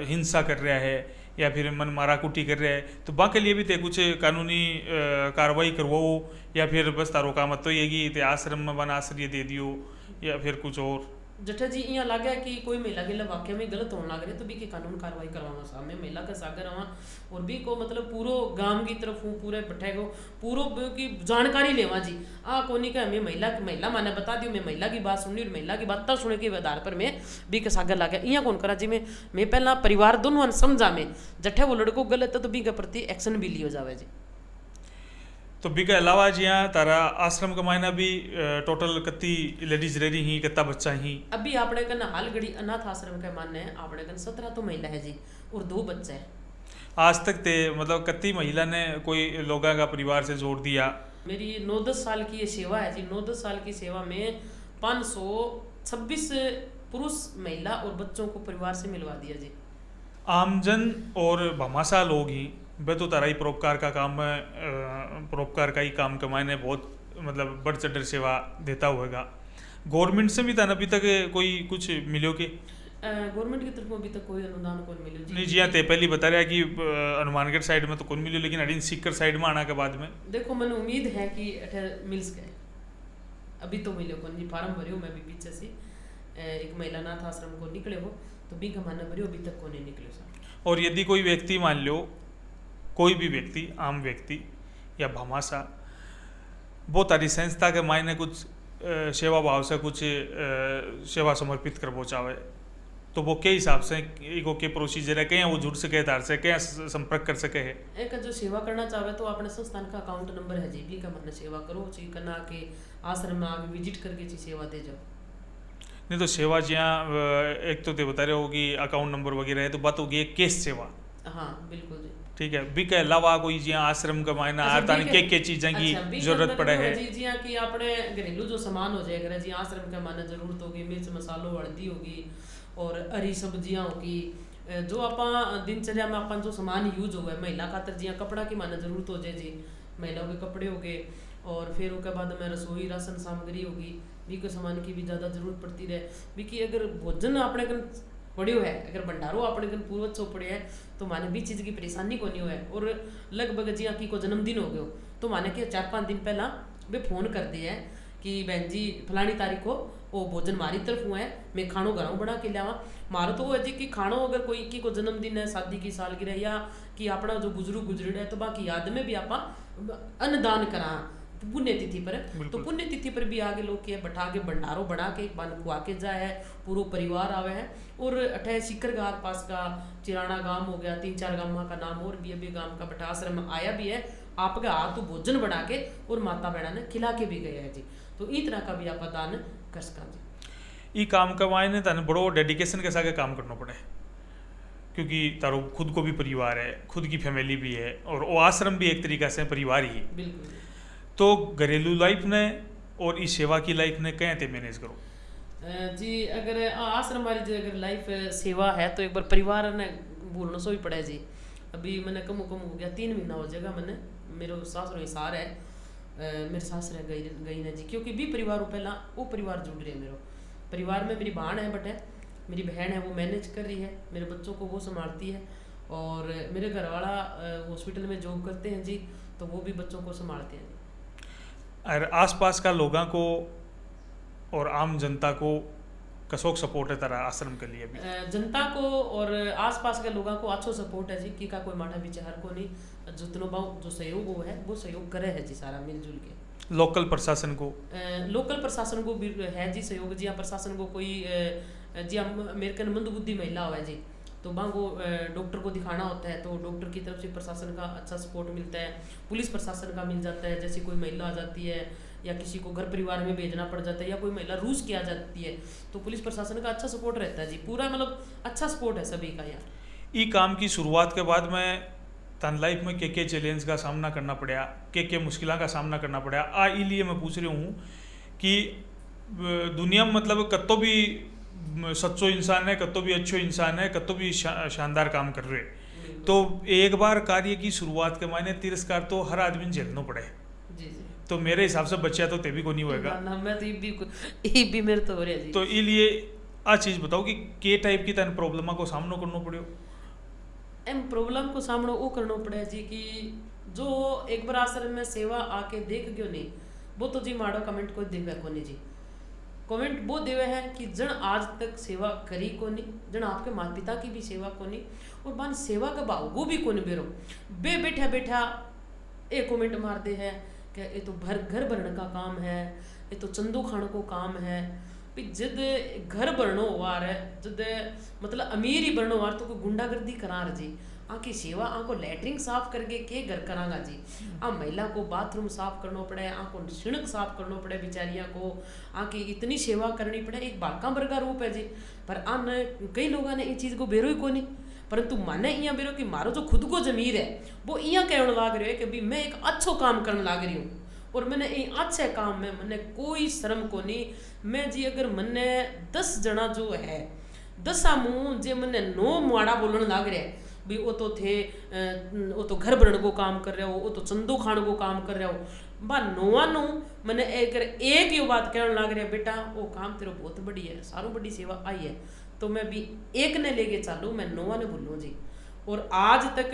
हिंसा कर रहा है या फिर मन मारा कुटी कर रहा है, तो बाक के लिए भी ते कुछ कानूनी कार्रवाई करवाओ या फिर बस तारो का मत तो ये कि आश्रम में बना आश्रय दे दियो या फिर कुछ और। जठा जी यहाँ लग गया कि कोई महिला के वाक्य में गलत होने लग रहे, तो भी की कानून कार्रवाई करवाना सामने महिला का सागर रहा और भी को मतलब पूरो गांव की तरफ हूँ पूरे बैठे को पूरो की जानकारी लेवा जी। कोनी का हमें महिला माने बता दियो, मैं महिला की बात सुनी और महिला की बात तब सुने के आधार पर मैं भी का सागर लग गया। यहाँ कौन करा जी, मैं पहला परिवार दोनों समझा में जठे वो लड़को गलत है तो भी के प्रति एक्शन भी लियो जावे जी। तो बी के अलावा जी हाँ तारा आश्रम का मायना भी टोटल कत्ती लेडीज रह रही ही, कितना बच्चा ही अभी आपने कन हाल घड़ी अनाथ आश्रम के मानने हैं आपने कन 17 तो महिला है जी और 2 बच्चे हैं। आज तक ते मतलब कत्ती महिला ने कोई लोगों का परिवार से जोड़ दिया। मेरी 9-10 साल की ये सेवा है जी, 9-10 साल की सेवा में 526 पुरुष महिला और बच्चों को परिवार से मिलवा दिया जी। आमजन और भमाशा लोग ही वे तो तारा ही परोपकार का काम में परोपकार का ही काम कमाने ने बहुत मतलब बढ़ चढ़ सेवा देता होगा। गवर्नमेंट से भी था अभी तक कोई कुछ मिलो के? गवर्नमेंट की तरफ अभी तक कोई अनुदान कौन मिलो जी? नहीं जी हाँ, ते पहले बता रहा कि हनुमानगढ़ साइड में तो कौन मिलो, लेकिन अड़ीन सीकर साइड में आना के बाद में देखो मैंने उम्मीद है कि मिल सके, अभी तो मिले कौन जी। फार्म भरे हो मैं भी पीछे से एक महिला नाथ आश्रम को निकले हो तो भी कमाना भरे अभी तक को नहीं निकले सर। और यदि कोई व्यक्ति मान लो कोई भी व्यक्ति आम व्यक्ति या भमाशा वो तारी संस्था के मायने कुछ सेवा भाव से कुछ सेवा समर्पित कर पहुँचावे, तो वो के हिसाब से एगो के प्रोसीजर है, क्या वो जुड़ सके तार से क्या संपर्क कर सके है? एक जो सेवा करना चाहे तो अपने संस्थान का अकाउंट नंबर है जी, भी का मन सेवा करो जी, करना के आश्रम में आगे विजिट करके जी सेवा दे जाओ। नहीं तो सेवा जहाँ एक तो ते बता रहे हो कि अकाउंट नंबर वगैरह है, तो बात होगी एक केस सेवा। हाँ बिल्कुल जी, ठीक है। बी के अलावा कोई जी आश्रम का मायना आता नहीं के चीज़ें की जरूरत पड़े है जी हाँ कि अपने घरेलू जो सामान हो जाएगा जी आश्रम का माना जरूरत होगी, मिर्च मसालो हल्दी होगी और हरी सब्जियाँ होगी जो आपा दिनचर्या में अपन जो सामान यूज होवे महिला खातर जिया कपड़ा की माने जरूरत हो जाए जी, महिलाओं के कपड़े हो गए, और फिर उसके बाद में रसोई राशन सामग्री होगी, भी कोई सामान की भी ज़्यादा जरूरत पड़ती रहे। भी कि अगर भोजन अपने कन पड़ियो है, अगर भंडारो अपने कन पूर्वज सो पड़े है, तो माने भी चीज़ की परेशानी को नहीं हो है। और लगभग जिया की को जन्मदिन हो गयो, तो माने कि 4-5 दिन पहला वे फोन कर दिए है कि बहन जी फलानी तारीख को वो भोजन मारी तरफ हुआ है, मैं खानो घरों बना के लियावा। मारो तो वो है जी कि खानो अगर कोई की को जन्मदिन है, शादी की सालगिरह, या कि अपना जो बुजुर्ग गुजरे है, तो बाकी याद में भी आपा अन्नदान करा पुण्य तिथि पर। तो पुण्य तिथि पर भी आगे लोग के बैठा के भंडारो बना के बन खुआ के जाए है, पूरा परिवार आवे है। और अठे सीकरगार पास का चिराना गांव हो गया, 3-4 गांव का नाम और भी अभी गांव का बटा आश्रम आया भी है, आपका हाथ भोजन बना के और माता बहना ने खिला के भी गए है जी। तो इस तरह का भी आप दान कर सका जी। ये काम का मायने तने बड़ो डेडिकेशन के साथ काम करना पड़े, क्योंकि तारो खुद को भी परिवार है, खुद की फैमिली भी है, और वो आश्रम भी एक तरीका से परिवार ही है। बिल्कुल। तो घरेलू लाइफ ने और इस सेवा की लाइफ ने कैसे मैनेज करो जी? अगर आश्रम वाली जो अगर लाइफ सेवा है, तो एक बार परिवार ने भूलना सो ही पड़े जी। अभी मैंने कम हो गया 3 महीना हो जाएगा, मैंने मेरे सास हिसार है, मेरे सास रह गई ना जी, क्योंकि भी परिवार पहला वो परिवार जुड़ रहे मेरे परिवार में। मेरी बहन है, बट है मेरी बहन है, वो मैनेज कर रही है, मेरे बच्चों को वो संभालती है, और मेरे घर वाला हॉस्पिटल में जॉब करते हैं जी, तो वो भी बच्चों को संभालते हैं। और आसपास का लोगों को और आम जनता को कसोक सपोर्ट है तरह आश्रम के लिए भी? जनता को और आसपास के लोगों को अच्छो सपोर्ट है जी, कि का कोई माठा विचार को नहीं, जितनो बाऊ जो सहयोग वो है वो सहयोग करे है जी, सारा मिलजुल के। लोकल प्रशासन को भी है जी सहयोग जी। प्रशासन को कोई जी अमेरिकन मंदबुद्धि महिला हुआ है जी, तो वहाँ को डॉक्टर को दिखाना होता है, तो डॉक्टर की तरफ से प्रशासन का अच्छा सपोर्ट मिलता है, पुलिस प्रशासन का मिल जाता है। जैसे कोई महिला आ जाती है, या किसी को घर परिवार में भेजना पड़ जाता है, या कोई महिला रूस की आ जाती है, तो पुलिस प्रशासन का अच्छा सपोर्ट रहता है जी। पूरा मतलब अच्छा सपोर्ट है सभी का यहाँ। ई काम की शुरुआत के बाद में तन लाइफ में के चैलेंज का सामना करना पड़ा, के मुश्किलों का सामना करना पड़ा इसलिए मैं पूछ रही हूँ कि दुनिया में मतलब कत्तो भी सच्चो इंसान है, कत्तो भी अच्छो इंसान है, कत्तो भी शानदार काम कर रहे, तो एक बार कार्य की शुरुआत के मायने तिरस्कार तो हर आदमी झेलना पड़े जी जी। तो मेरे हिसाब से बच्चा तो तेभी को नहीं होएगा ना, मैं तो ये भी मेरे तो हो रहा जी। तो इसलिए आ चीज बताओ कि के टाइप की तन प्रॉब्लम को सामना करना पड़ो? एम प्रॉब्लम को सामना वो करना पड़े जी कि जो एक बार आश्रम में सेवा आके देख गयो नहीं, वो तो जी माड़ो कमेंट कोई देवे को नहीं जी। कमेंट वो देवे है कि जन आज तक सेवा करी को नहीं, जन आपके माता पिता की भी सेवा को नहीं, और बान सेवा का भाव वो भी को नहीं बेरो बे बैठा बैठा एक कमेंट मार दे है कि ये तो घर भरने का काम है, ये तो चंदू खाने को काम है। जद घर भरनो वार है, जद मतलब अमीर ही भरनो वार, तो कोई गुंडागर्दी करार जी। आकी सेवा आको लैट्रिन साफ करके के घर करांगा जी। आ महिला को बाथरूम साफ करना पड़े, आको सिणक साफ करना पड़े बेचारिया को, आकी इतनी सेवा करनी पड़े, एक बालका वर्गा रूप है जी। पर आन कई लोगों ने इस चीज़ को बेरो ही को नहीं, परंतु माने इं बेरो कि मारो जो खुद को जमीर है वो इं कहने लाग रहे है कि भी मैं एक अच्छो काम करने लाग रही हूँ, और मैंने ये अच्छे काम में मैंने कोई शर्म को नहीं। मैं जी अगर मैंने 10 जना जो है 10 मुँह जे मैंने 9 माड़ा बोलने लाग रहे है भी वो तो थे वो तो घर भरने को काम कर रहे हो, वो तो चंदू खाने को काम कर रहे हो, बा 9 मैंने एक ही बात कहने लाग रहे बेटा वो काम तेरा बहुत बड़ी है, सारों बड़ी सेवा आई है, तो मैं भी एक ने लेके चालू, मैं 9 ने भूलूँ जी। और आज तक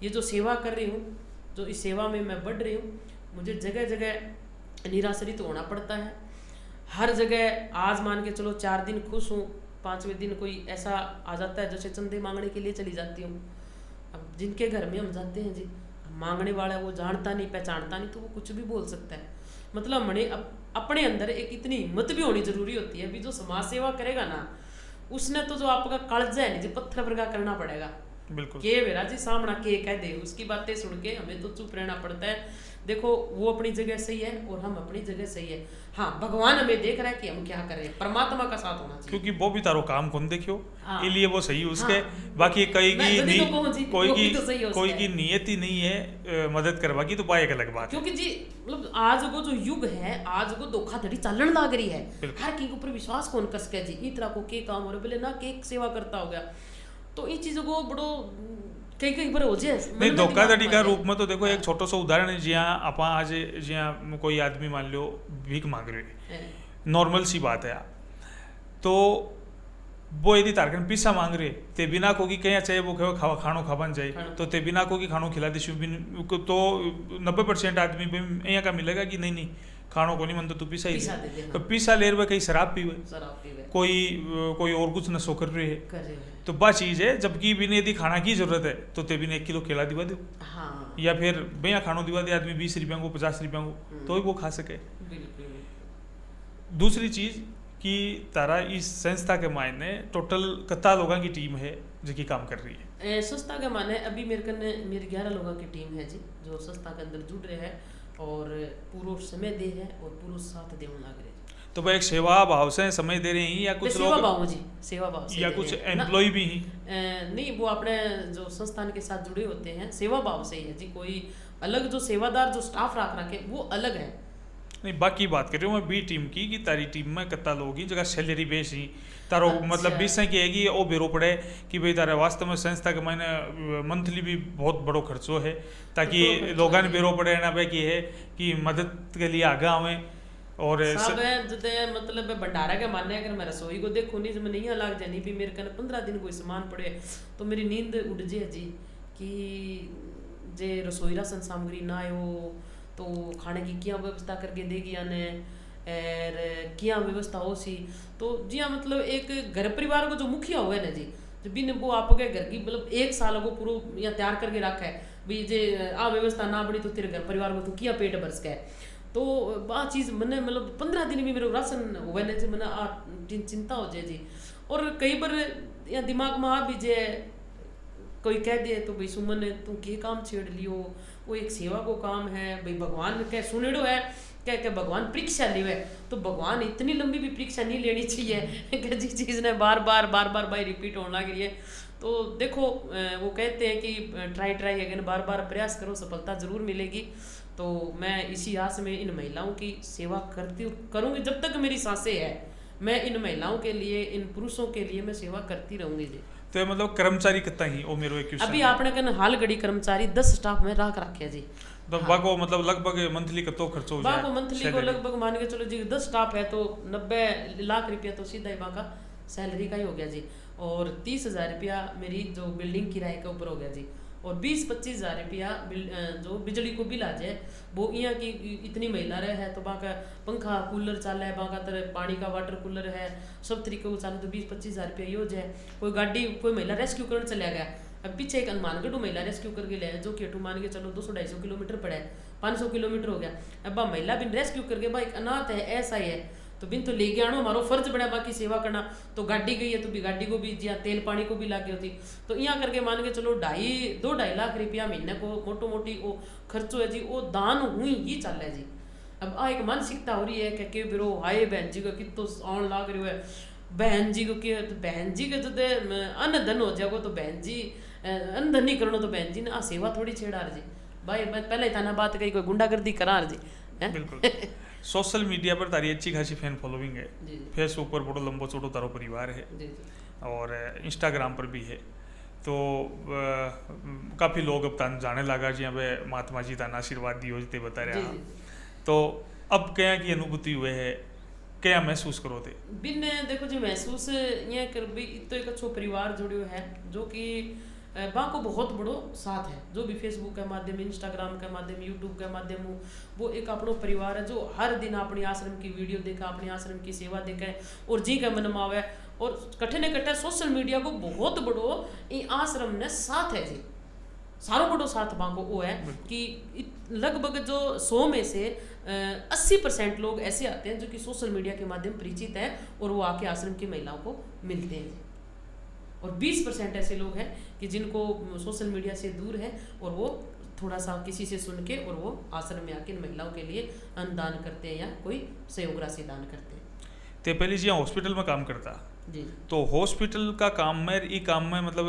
ये जो सेवा कर रही हूँ, जो इस सेवा में मैं बढ़ रही हूँ, मुझे जगह जगह निराश्रित तो होना पड़ता है। हर जगह आज मान के चलो 4 दिन खुश हूँ, 5वें दिन कोई ऐसा आ जाता है जैसे चंदे मांगने के लिए चली जाती हूँ। अब जिनके घर में हम जाते हैं जी, मांगने वाला वो जानता नहीं पहचानता नहीं, तो वो कुछ भी बोल सकता है। मतलब मने अपने अंदर एक इतनी हिम्मत भी होनी जरूरी होती है। भी जो समाज सेवा करेगा ना, उसने तो जो आपका कालजा है जी पत्थर वर्गा करना पड़ेगा। बिल्कुल के वेरा जी सामना के कह दे, उसकी बातें सुन के हमें तो चुप रहना पड़ता है। देखो वो अपनी जगह सही है और हम अपनी जगह सही है। हाँ, भगवान हमें देख रहा है कि हम क्या कर रहे हैं, परमात्मा का साथ होना चाहिए, क्योंकि वो भी तारो काम कौन देखियो, हाँ, इसलिए वो सही उसके। हाँ, बाकी कई मैं की तो कहूँ जी, वो भी तो सही है कोई उसके। की नियत ही नहीं है मदद करवा की, तो पाए एक अलग बात है। क्योंकि जी मतलब आज वो जो युग है, आज वो धोखाधड़ी चलन लाग रही है, हर की ऊपर विश्वास कौन कस के जी इस तरह को के काम हो रहे बोले ना के सेवा करता हो गया। तो इन चीज़ों को बड़ो कई कई बार हो जाए नहीं धोखाधड़ी का रूप में तो देखो एक छोटो सो उदाहरण है जिया आप आज जिया कोई आदमी मान लो भीख मांग रहे है। नॉर्मल सी बात है तो वो यदि तारकन पिस्सा मांग रहे ते बिना को की कहीं चाहिए वो खावा खानो खाबन जाए तो ते बिना को की खानो खिला दे तो 90% आदमी भी यहाँ का मिलेगा कि नहीं खानो को नहीं मन तो तू पिस्सा ही पिस्सा दे दे दे, तो हाँ। पिस्सा ले रहे कहीं शराब पीवे शराब पीवे कोई और कुछ नशो कर रहे है कर रहे हैं। तो बस चीज़ है जबकि बिना यदि खाना की जरूरत है तो ते बिना 1 किलो केला दिवा दो हाँ या फिर भैया खानो दिवा दे आदमी 20 रुपया को 50 रुपया को तो ही वो खा सके। बिल्कुल दूसरी चीज कि तारा इस संस्था के मायने टोटल कितना लोगों की टीम है जो कि काम कर रही है। संस्था का माने अभी मेरी 11 लोगों की टीम है जी जो संस्था के अंदर जुड़ रहे हैं और पूरा समय दे है और पूरा साथ देने लग रहे हैं। तो भाई एक सेवा भाव से समय दे रहे हैं या कुछ सेवा लोग भाव जी सेवा भाव से या दे कुछ रहे हैं। एम्प्लॉय भी हैं नहीं वो अपने जो संस्थान के साथ जुड़े होते हैं सेवा भाव से ही है जी कोई अलग जो सेवादार जो स्टाफ रखे वो अलग है। नहीं बाकी बात कर रही हूँ मैं बी टीम की कि तारी टीम में कितना लोग ही जगह सैलरी बेस ही तारो अच्छा। मतलब 20 की हैगी वो बेरो पड़े कि भाई तारा वास्तव में संस्था के मायने मंथली भी बहुत बड़ो खर्चो है ताकि लोगों ने बेरो पड़े ना भाई की है कि मदद के लिए आगे आवे और सब जदे मतलब भंडारा के माने अगर मैं रसोई को देखो नहीं जब नहीं लाग जानी भी मेरे कने 15 दिन कोई सामान पड़े तो मेरी नींद उड़ जाए जी कि जे रसोई राशन सामग्री ना आयो तो खाने की क्या व्यवस्था करके देगी आने और क्या व्यवस्था हो सी तो जी हाँ मतलब एक घर परिवार को जो मुखिया हुआ ना जी जब भी वो आपके घर की मतलब 1 साल को पूरा या तैयार करके रखा है भाई जे आ व्यवस्था ना बनी तो तेरे घर परिवार को तो क्या पेट बरस गया तो वह चीज़ मैंने मतलब 15 दिन में मेरे राशन हुआ ना जी मैंने आ चिंता हो जाए जी और कई बार या दिमाग में आ भी जाए कोई कह दे तो भाई सुमन तू के काम छेड़ लियो वो एक सेवा को काम है भाई भगवान कह सुनेड़ो है क्या भगवान परीक्षा लियो तो भगवान इतनी लंबी भी परीक्षा नहीं लेनी चाहिए कि जिस चीज़ ने बार बार भाई रिपीट होने लग रही है तो देखो वो कहते हैं कि ट्राई अगेन बार बार प्रयास करो सफलता जरूर मिलेगी। तो मैं इसी आस में इन महिलाओं की सेवा करूँगी जब तक मेरी सांसें है मैं इन महिलाओं के लिए इन पुरुषों के लिए मैं सेवा करती रहूँगी जी। तो मतलब कर्मचारी कितना ही वो मेरे एक अभी आपने कन हाल घड़ी कर्मचारी 10 स्टाफ में रखे जी तो बाको मतलब लगभग मंथली का तो खर्च हो जाए मंथली को लगभग मान के चलो जी 10 स्टाफ है तो 90 लाख रुपया तो सीधा ही का सैलरी का ही हो गया जी और 30,000 रुपया मेरी जो बिल्डिंग किराए के ऊपर हो गया जी और 20-25 हज़ार रुपया जो बिजली को बिल आ जाए वो यहाँ की इतनी महिला रहे है तो वहाँ का पंखा कूलर चल है वहाँ का तरह पानी का वाटर कूलर है सब तरीके को चाले तो 20-25 हज़ार रुपया ये हो जाए कोई गाड़ी कोई महिला रेस्क्यू करने चला गया अब पीछे एक अनुमानगढ़ महिला रेस्क्यू करके ले जो कि मान के चलो 200-250 किलोमीटर पड़ा है 500 किलोमीटर हो गया अब महिला भी रेस्क्यू करके भाई अनाथ है ऐसा ही है तो बिन तो लेके आनो हमारो फर्ज बना बाकी सेवा करना तो गाड़ी गई है तो भी गाड़ी को भी जिया तेल पानी को भी लागे होती तो यहाँ करके मान के चलो 2-2.5 लाख रुपया महीने को मोटो मोटी वो खर्चो है जी वो दान हुई ही चल है जी। अब आ एक मानसिकता हो रही है कि बिरो हाय बहन जी को कितो आन लाग रही है बहन जी को के तो बहन जी के जब अन्न धन हो जाएगा तो बहन जी अन्न धन नहीं करना तो बहन जी ने आ सेवा थोड़ी छेड़ा जी भाई मैं पहले ही थाना बात कही कोई गुंडागर्दी करा जी बिल्कुल सोशल मीडिया पर तारी अच्छी खासी फैन फॉलोइंग है फेसबुक पर बड़ो लंबो चौड़ो तारो परिवार है जी और इंस्टाग्राम पर भी है तो काफ़ी लोग अब तान जाने लगा जी पे महात्मा जी तान आशीर्वाद दियो जते बता रहे हैं तो अब क्या की अनुभूति हुए है क्या महसूस करो थे बिन देखो जी महसूस ये कर भी तो एक अच्छो परिवार जुड़ो है जो कि बा को बहुत बड़ो साथ है जो भी फेसबुक के माध्यम इंस्टाग्राम के माध्यम यूट्यूब के माध्यम वो एक अपनो परिवार है जो हर दिन अपनी आश्रम की वीडियो देखा अपनी आश्रम की सेवा देखे और जी का मन मावे और कठे न कठे सोशल मीडिया को बहुत बड़ो ये आश्रम ने साथ है जी सारो बड़ो साथ बाको वो है कि लगभग जो 100 में से 80% लोग ऐसे आते हैं जो कि सोशल मीडिया के माध्यम परिचित है और वो आके आश्रम की महिलाओं को मिलते हैं और 20% ऐसे लोग हैं कि जिनको सोशल मीडिया से दूर है और वो थोड़ा सा किसी से सुन के और वो आश्रम में आके महिलाओं के लिए अन्नदान करते हैं या कोई सहयोग राशि दान करते हैं। तो पहले जी हॉस्पिटल में काम करता जी तो हॉस्पिटल का काम में ई काम में मतलब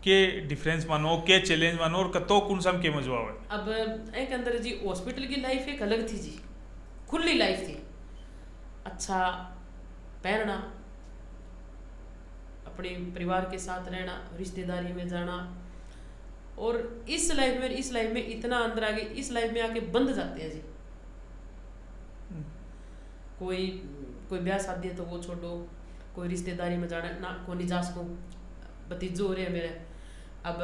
के डिफरेंस मानो के चैलेंज मानो और कतो कौन सा के मजवा है अब एक अंदर जी हॉस्पिटल की लाइफ एक अलग थी जी खुली लाइफ थी अच्छा पहनना अपने परिवार के साथ रहना, रिश्तेदारी में जाना, और इस लाइफ में इतना अंदर आ गए, इस लाइफ में आके बंद जाते हैं जी। कोई ब्याह शादी है तो वो छोड़ो, कोई रिश्तेदारी में जाना ना, को नहीं जा सकूँ, भतीजो हो रहे हैं मेरे, अब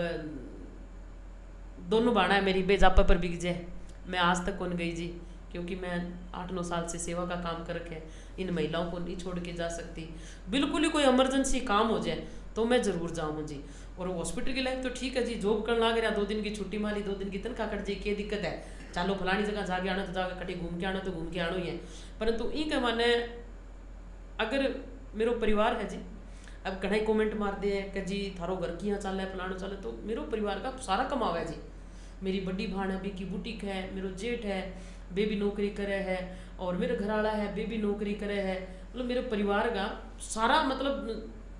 दोनों बाणा है मेरी बेजापा पर बिक जाए, मैं आज तक कौन गई जी, क्योंकि मैं 8-9 साल से सेवा का काम कर रखे, इन महिलाओं को नहीं छोड़ के जा सकती। बिल्कुल ही कोई इमरजेंसी काम हो जाए तो मैं ज़रूर जाऊँ जी। और हॉस्पिटल की लाइफ तो ठीक है जी, जॉब करने लग रहा, 2 दिन की छुट्टी मारी, 2 दिन की तनख्वाह कट जाए, क्या दिक्कत है, चलो फलानी जगह जाके आना तो जाके कटी घूम के आना तो घूम के आना ही है। परंतु ई के माने अगर मेरो परिवार है जी, अब कढ़ाई कमेंट मार दे कि जी थारो घर की यहाँ चल है फलाना चल है, तो मेरो परिवार का सारा कमावा है जी। मेरी बड़ी भाण है, बेकी बुटीक है, मेरो जेठ है, बेबी नौकरी करे है, और मेरे घर वाला है, बेबी नौकरी करे है, मतलब मेरे परिवार का सारा मतलब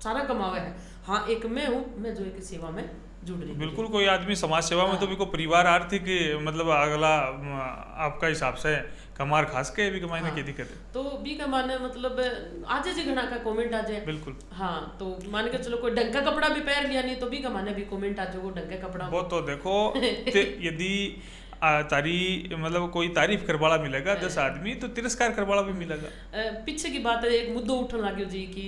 सारा कमावा है। हाँ, एक मैं हूँ, मैं जो एक सेवा में जुड़ रही हूँ। बिल्कुल, कोई आदमी समाज सेवा में तो भी को परिवार आर्थिक मतलब अगला आपका हिसाब से कमार खास के भी कमाने की दिक्कत है, तो भी कमाने मतलब आज जी घना का कमेंट आ जाए। बिल्कुल, हाँ, तो मान के चलो कोई ढंग का कपड़ा भी पहन लिया नहीं तो भी कमाने भी कमेंट आ जाए वो ढंग का कपड़ा। वो तो देखो यदि तारी मतलब कोई तारीफ करवाला मिलेगा 10 आदमी तो तिरस्कार करवाला भी मिलेगा। पीछे की बात है, एक मुद्दा उठने लगे जी कि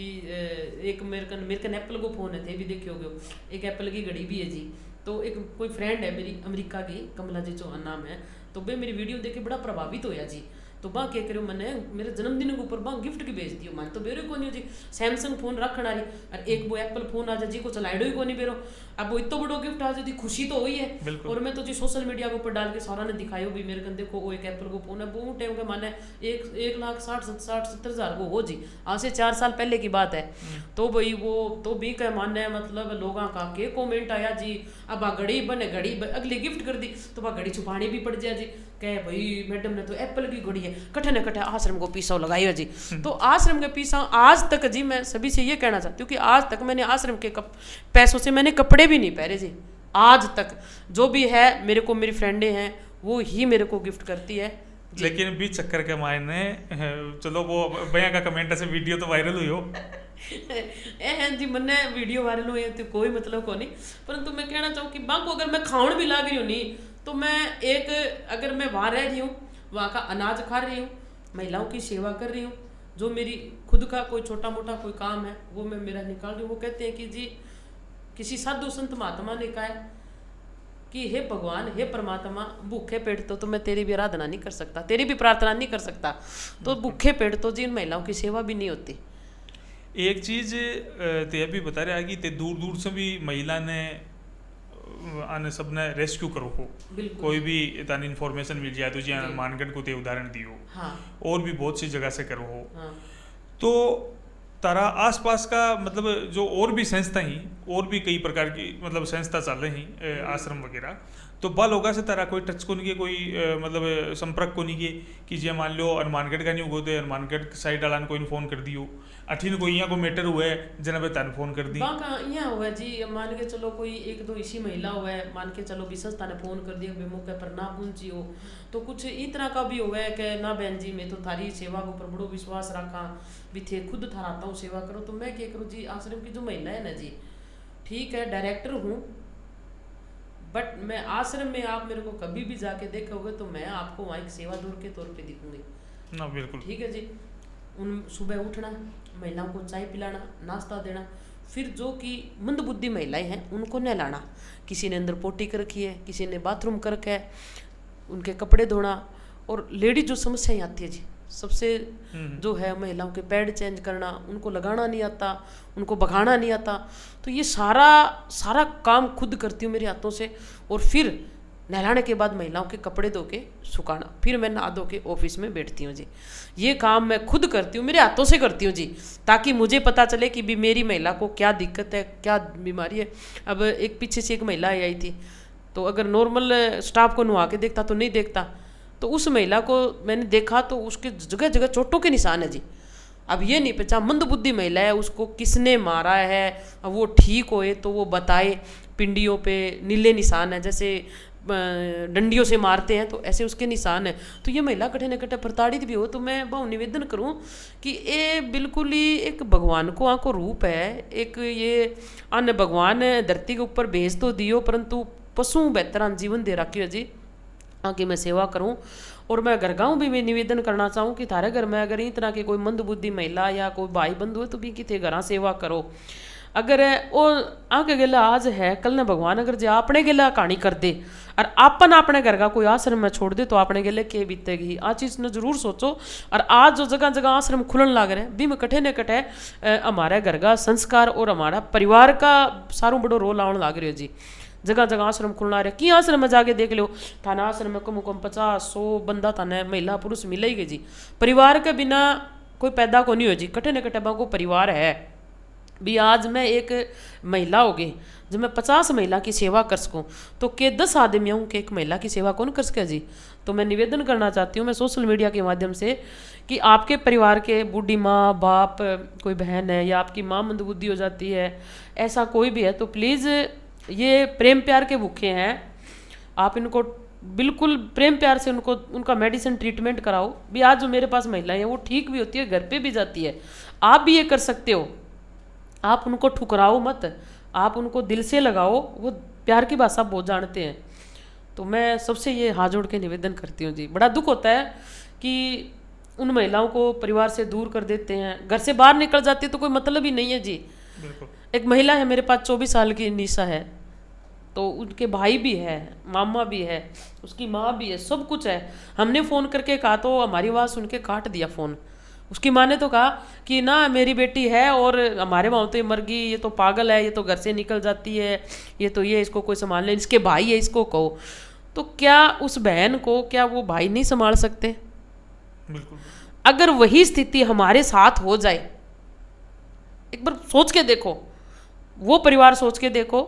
एक मेरे कन एप्पल को फोन है थे भी देखे होगे, एक एप्पल की घड़ी भी है जी। तो एक कोई फ्रेंड है मेरी अमेरिका की, कमला जी चौहान नाम है, तो वे मेरी वीडियो देख के बड़ा प्रभावित होया जी। तो बा क्या करो, मैंने मेरे जन्मदिन के ऊपर बा गिफ्ट की भेज दियो, मान तो बेरो को नहीं जी, सैमसंग फोन रखना रही, और एक वो एप्पल फोन आ जाए जी को चलाइडो ही को नहीं बेरो, अब वो इतना बड़ो गिफ्ट आ जाती, खुशी तो हुई है। और मैं तो जी सोशल मीडिया के ऊपर डाल के सारा ने दिखायो भी मेरे कन देखो वो एक एप्पल को फोन है, बहुत टाइम का माने 1,60,000 को हो जी, आज से 4 साल पहले की बात है। तो भाई वो तो भी क्या माने मतलब लोगों का के कमेंट आया जी, अब आ घड़ी बने घड़ी अगली गिफ्ट कर दी तो वह घड़ी छुपानी भी पड़ जाए जी, कहे भाई मैडम ने तो एप्पल की घड़ी है, कट्ठे न कट्ठे आश्रम को पीसा लगाई जी। तो आश्रम के पीसा आज तक जी, मैं सभी से ये कहना चाहती हूँ कि आज तक मैंने आश्रम के पैसों से मैंने कपड़े भी नहीं पहने जी। आज तक जो भी है मेरे को मेरी फ्रेंडें हैं वो ही मेरे को गिफ्ट करती है। लेकिन बीच चक्कर के मायने चलो वो भैया का कमेंट से वीडियो तो वायरल हुई हो जी, मन्ने वीडियो वायरल हुई तो कोई मतलब को नहीं, परंतु मैं कहना चाहूँ कि बाको अगर मैं खाउन भी लाग रही हूँ नहीं तो मैं एक अगर मैं वहाँ रह रही हूँ, वहाँ का अनाज खा रही हूँ, महिलाओं की सेवा कर रही हूँ, जो मेरी खुद का कोई छोटा मोटा कोई काम है वो मैं मेरा निकाल रही हूँ। वो कहते हैं कि जी किसी साधु संत महात्मा ने कहा है कि हे भगवान, हे परमात्मा, भूखे पेट तो मैं तेरी भी आराधना नहीं कर सकता, तेरी भी प्रार्थना नहीं कर सकता, तो भूखे पेट तो जी इन महिलाओं की सेवा भी नहीं होती। एक चीज ते भी बता रहा है कि ते दूर दूर से भी महिला ने आने सबने रेस्क्यू करो हो, कोई भी इतनी इन्फॉर्मेशन मिल जाए तो जी मानगढ़ को ते उदाहरण दियो। हाँ। और भी बहुत सी जगह से करो हो। हाँ। तो तारा आसपास का मतलब जो और भी संस्था ही और भी कई प्रकार की मतलब संस्था चल रही आश्रम वगैरह, तो बा लोगों से तारा कोई टच को नहीं के, कोई मतलब संपर्क को नहीं के कि जे मान लो हनुमानगढ़ का नहीं हुआ तो हनुमानगढ़ साइड वाला कोई फोन कर दियो, अठीन कोई यहाँ को मैटर हुआ है जना पे तन फोन कर दी यहाँ हुआ जी, मान के चलो कोई 1-2 इसी महिला हुआ है, मान के चलो भी संस्था ने फोन कर दिया मौके पर ना पहुंची हो, तो कुछ इस तरह का भी हुआ है कि ना बहन जी मैं तो थारी सेवा के ऊपर बड़ो विश्वास रखा भी थे, खुद थाराता हूँ सेवा करो, तो मैं क्या करूँ जी, आश्रम की जो महिला है ना जी, ठीक है डायरेक्टर हूँ, बट मैं आश्रम में आप मेरे को कभी भी जाके देखोगे तो मैं आपको वहाँ एक सेवा दूर के तौर पे दिखूंगी ना। बिल्कुल ठीक है जी। उन सुबह उठना, महिलाओं को चाय पिलाना, नाश्ता देना, फिर जो कि मंदबुद्धि महिलाएं हैं उनको नहलाना, किसी ने अंदर पोटी कर रखी है, किसी ने बाथरूम कर रखा है, उनके कपड़े धोना, और लेडीज जो समस्याएं आती है जी सबसे जो है महिलाओं के पैड चेंज करना, उनको लगाना नहीं आता, उनको बघाना नहीं आता, तो ये सारा काम खुद करती हूँ मेरे हाथों से। और फिर नहलाने के बाद महिलाओं के कपड़े धो के सुखाना, फिर मैं नहा धो के ऑफिस में बैठती हूँ जी। ये काम मैं खुद करती हूँ, मेरे हाथों से करती हूँ जी, ताकि मुझे पता चले कि भी मेरी महिला को क्या दिक्कत है, क्या बीमारी है। अब एक पीछे से एक महिला आई थी, तो अगर नॉर्मल स्टाफ को नुहा के देखता तो नहीं देखता, तो उस महिला को मैंने देखा तो उसके जगह जगह चोटों के निशान है जी। अब ये नहीं पहचान मंदबुद्धि महिला है, उसको किसने मारा है, अब वो ठीक होए तो वो बताए। पिंडियों पे नीले निशान है, जैसे डंडियों से मारते हैं, तो ऐसे उसके निशान है। तो ये महिला कठे न कठे प्रताड़ित भी हो तो मैं बहुत निवेदन करूं कि ये बिल्कुल ही एक भगवान को आंखों रूप है, एक ये अन्य भगवान धरती के ऊपर भेज तो दियो, परंतु पशु बेहतर जीवन दे रखी है जी, आगे मैं सेवा करूं। और मैं घर गाँव भी मैं निवेदन करना चाहूँ कि थारे घर में अगर इस तरह की कोई मंदबुद्धि महिला या कोई भाई बंधु है तो भी कितने घर सेवा करो। अगर वो आगे गेला आज है, कल ने भगवान अगर जो अपने गेला कहानी कर दे और अपन अपने घर का कोई आश्रम में छोड़ दे तो अपने गेले के बीतेगी। आ चीज़ ने जरूर सोचो। और आज जो जगह जगह आश्रम खुलन लग रहे हैं भी में कठे न कठे हमारे घर का संस्कार और हमारा परिवार का सारों बड़ो रोल आने लग रही है जी। जगह जगह आश्रम खुलना रहे, कि आश्रम में जाके देख लो, थाना आश्रम में कम 50-100 बंदा थाने महिला पुरुष मिलेगी जी। परिवार के बिना कोई पैदा को नहीं हो जी, कठे न कठे को परिवार है भी। आज मैं एक महिला हो गई, जब मैं 50 महिला की सेवा कर सकूँ तो के 10 आदमी हूँ कि एक महिला की सेवा कौन कर सके जी। तो मैं निवेदन करना चाहती हूँ मैं सोशल मीडिया के माध्यम से कि आपके परिवार के बूढ़ी माँ बाप कोई बहन है या आपकी माँ मंदबुद्धि हो जाती है, ऐसा कोई भी है तो प्लीज़ ये प्रेम प्यार के भूखे हैं, आप इनको बिल्कुल प्रेम प्यार से उनको उनका मेडिसिन ट्रीटमेंट कराओ भी। आज जो मेरे पास महिलाएं हैं वो ठीक भी होती है, घर पे भी जाती है, आप भी ये कर सकते हो। आप उनको ठुकराओ मत, आप उनको दिल से लगाओ, वो प्यार की भाषा बहुत जानते हैं। तो मैं सबसे ये हाथ जोड़ के निवेदन करती हूँ जी। बड़ा दुख होता है कि उन महिलाओं को परिवार से दूर कर देते हैं, घर से बाहर निकल जाती है तो कोई मतलब ही नहीं है जी। एक महिला है मेरे पास 24 साल की निशा है, तो उनके भाई भी है, मामा भी है, उसकी माँ भी है, सब कुछ है। हमने फ़ोन करके कहा तो हमारी आवाज़ सुन के काट दिया फ़ोन। उसकी माँ ने तो कहा कि ना मेरी बेटी है और हमारे वहाँ तो ये मर गई, ये तो पागल है, ये तो घर से निकल जाती है, ये तो ये इसको कोई संभाल ले, इसके भाई है इसको कहो। तो क्या उस बहन को क्या वो भाई नहीं संभाल सकते? बिल्कुल। अगर वही स्थिति हमारे साथ हो जाए, एक बार सोच के देखो, वो परिवार सोच के देखो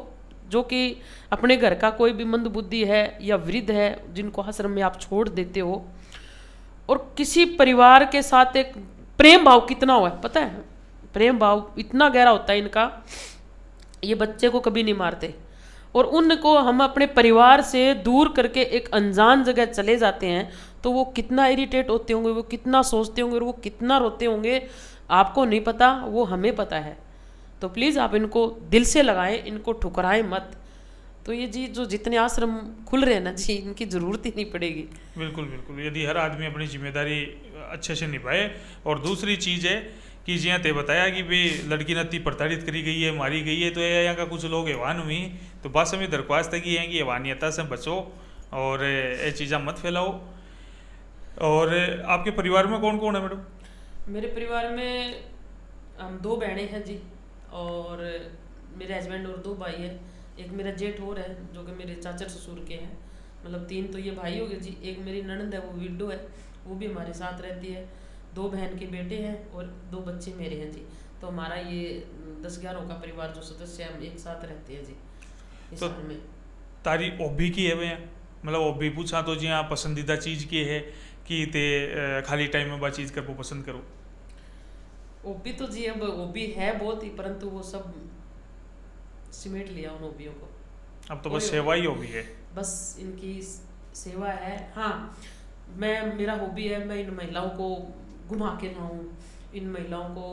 जो कि अपने घर का कोई भी मंदबुद्धि है या वृद्ध है जिनको आश्रम में आप छोड़ देते हो, और किसी परिवार के साथ एक प्रेम भाव कितना हुआ है पता है? प्रेम भाव इतना गहरा होता है इनका, ये बच्चे को कभी नहीं मारते। और उनको हम अपने परिवार से दूर करके एक अनजान जगह चले जाते हैं तो वो कितना इरिटेट होते होंगे, वो कितना सोचते होंगे और वो कितना रोते होंगे, आपको नहीं पता, वो हमें पता है। तो प्लीज़ आप इनको दिल से लगाएं, इनको ठुकराएं मत। तो ये जी जो जितने आश्रम खुल रहे हैं ना जी, इनकी ज़रूरत ही नहीं पड़ेगी। बिल्कुल बिल्कुल, यदि हर आदमी अपनी जिम्मेदारी अच्छे से निभाए। और दूसरी चीज़ है कि जिया ते बताया कि भाई लड़की नती प्रताड़ित करी गई है, मारी गई है, तो यहाँ का कुछ लोग हैवान हुई, तो बस हमें दरख्वास्त है कि हैवानियता से बचो और ये चीज़ें मत फैलाओ। और आपके परिवार में कौन कौन है मैडम? मेरे परिवार में हम 2 बहनें हैं जी, और मेरे हस्बैंड और 2 भाई हैं। एक मेरा जेठ और है जो कि मेरे चाचा ससुर के हैं, मतलब 3 तो ये भाई हो गए जी। एक मेरी ननद है, वो विडो है, वो भी हमारे साथ रहती है। 2 बहन के बेटे हैं और 2 बच्चे मेरे हैं जी। तो हमारा ये 10-11 का परिवार जो सदस्य है, हम एक साथ रहते हैं जी इस घर में। तारी हॉबी की है वे, मतलब हॉबी पूछा तो जी हाँ पसंदीदा चीज़ की है कि ते खाली टाइम में बा चीज़ कर वो पसंद करो? हॉबी तो जी अब हॉबी है बहुत ही, परंतु वो सब सिमेट लिया उन हॉबियों को। अब तो बस सेवा ही हॉबी है, बस इनकी सेवा है। हाँ, मेरा हॉबी है मैं इन महिलाओं को घुमा के लाऊं, इन महिलाओं को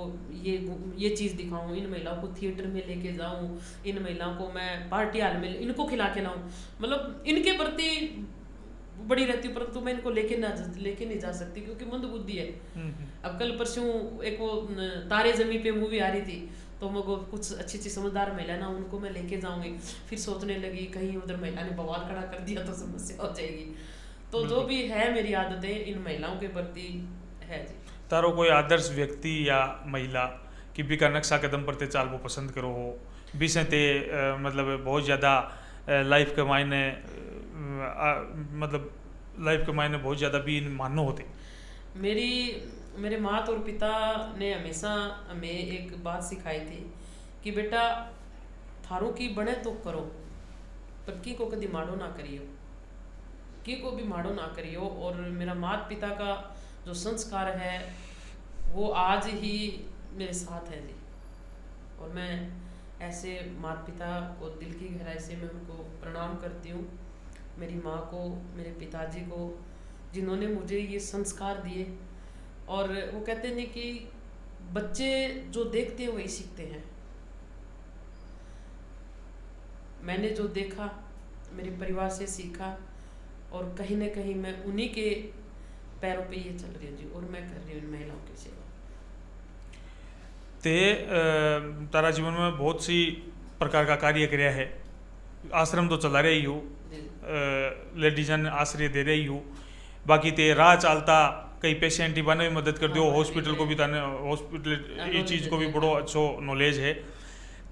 ये चीज़ दिखाऊं, इन महिलाओं को थिएटर में लेके जाऊं, इन महिलाओं को मैं पार्टी हॉल में इनको खिला के लाऊं। मतलब इनके प्रति बड़ी रहती हूँ, परंतु मैं इनको लेके नहीं जा सकती क्योंकि मंदबुद्धि है। अब कल परसों एक वो तारे ज़मीं पे मूवी आ रही थी, तो मुझको कुछ अच्छी समझदार महिला ना उनको मैं लेके जाऊंगी, फिर सोचने लगी कहीं उधर महिला ने बवाल खड़ा कर दिया तो समस्या हो जाएगी। तो जो भी है मेरी आदतें इन महिलाओं के प्रति है जी। तारो कोई आदर्श व्यक्ति या महिला कि भी का नक्शा कदम पर ते चाल वो पसंद करो हो भी से ते मतलब बहुत ज़्यादा लाइफ के मायने मतलब लाइफ के मायने बहुत ज़्यादा भी मानो होते? मेरे माता और पिता ने हमेशा हमें एक बात सिखाई थी कि बेटा थारों की बने तो करो, पर की को कभी माड़ो ना करियो, की को भी माड़ो ना करियो। और मेरा माता पिता का जो संस्कार है वो आज ही मेरे साथ है जी। और मैं ऐसे माता पिता को दिल की गहराई से मैं उनको प्रणाम करती हूँ मेरी माँ को, मेरे पिताजी को, जिन्होंने मुझे ये संस्कार दिए। और वो कहते हैं कि बच्चे जो देखते हैं वही सीखते हैं। मैंने जो देखा मेरे परिवार से सीखा, और कहीं ना कहीं मैं उन्हीं के पैरों पे ये चल रही हूँ जी, और मैं कर रही हूँ इन महिलाओं की सेवा। ते तारा जीवन में बहुत सी प्रकार का कार्य कराया है। आश्रम तो चला रही हो, लेडीजन आश्रय दे रही हो, बाकी ते राह चालता कई पेशेंट की बने मदद कर दो, हॉस्पिटल को भी ताने हॉस्पिटल ये चीज़ को भी बड़ो अच्छो नॉलेज है।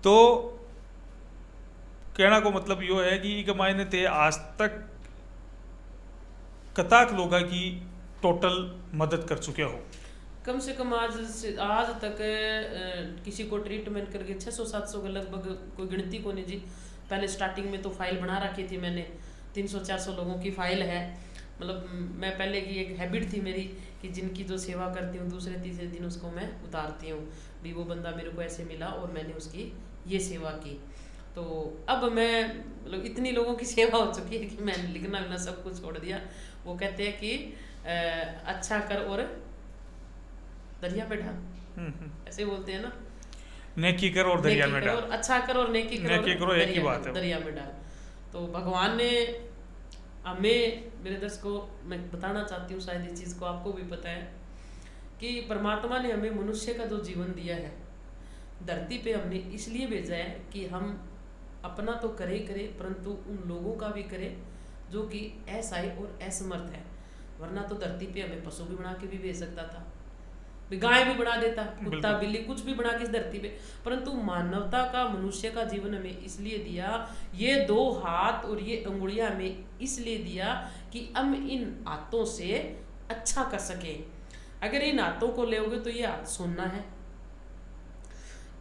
तो कहना को मतलब यो है कि एक मायने ते आज तक कताक लोगों की टोटल मदद कर चुके हो? कम से कम आज तक किसी को ट्रीटमेंट करके 600-700 के लगभग, कोई गिनती को नहीं जी। पहले स्टार्टिंग में तो फाइल बना रखी थी मैंने, 300-400 लोगों की फाइल है। मतलब मैं पहले की एक हैबिट थी मेरी कि जिनकी जो सेवा करती हूँ दूसरे तीसरे दिन उसको मैं उतारती हूँ भी वो बंदा मेरे को ऐसे मिला और मैंने उसकी ये सेवा की। तो अब मैं मतलब इतनी लोगों की सेवा हो चुकी है कि मैंने लिखना विना सब कुछ छोड़ दिया। वो कहते हैं कि अच्छा कर और दरिया में डाल, ऐसे बोलते हैं ना, नेकी कर और दरिया में डाल, अच्छा कर और नेकी करो एक ही बात है, दरिया में डाल। तो भगवान ने हमें, मेरे दर्शकों को मैं बताना चाहती हूँ, शायद इस चीज़ को आपको भी पता है कि परमात्मा ने हमें मनुष्य का जो जीवन दिया है धरती पे हमने इसलिए भेजा है कि हम अपना तो करे परंतु उन लोगों का भी करें जो कि असहाय और असमर्थ है। वरना तो धरती पे हमें पशु भी बना के भी भेज सकता था, गाय भी बना देता, कुत्ता बिल्ली कुछ भी बना के इस धरती पे, परंतु मानवता का, मनुष्य का जीवन हमें इसलिए दिया, ये 2 हाथ और ये अंगुलियां हमें इसलिए दिया कि हम इन हाथों से अच्छा कर सके। अगर इन हाथों को लेओगे तो ये हाथ सुनना है,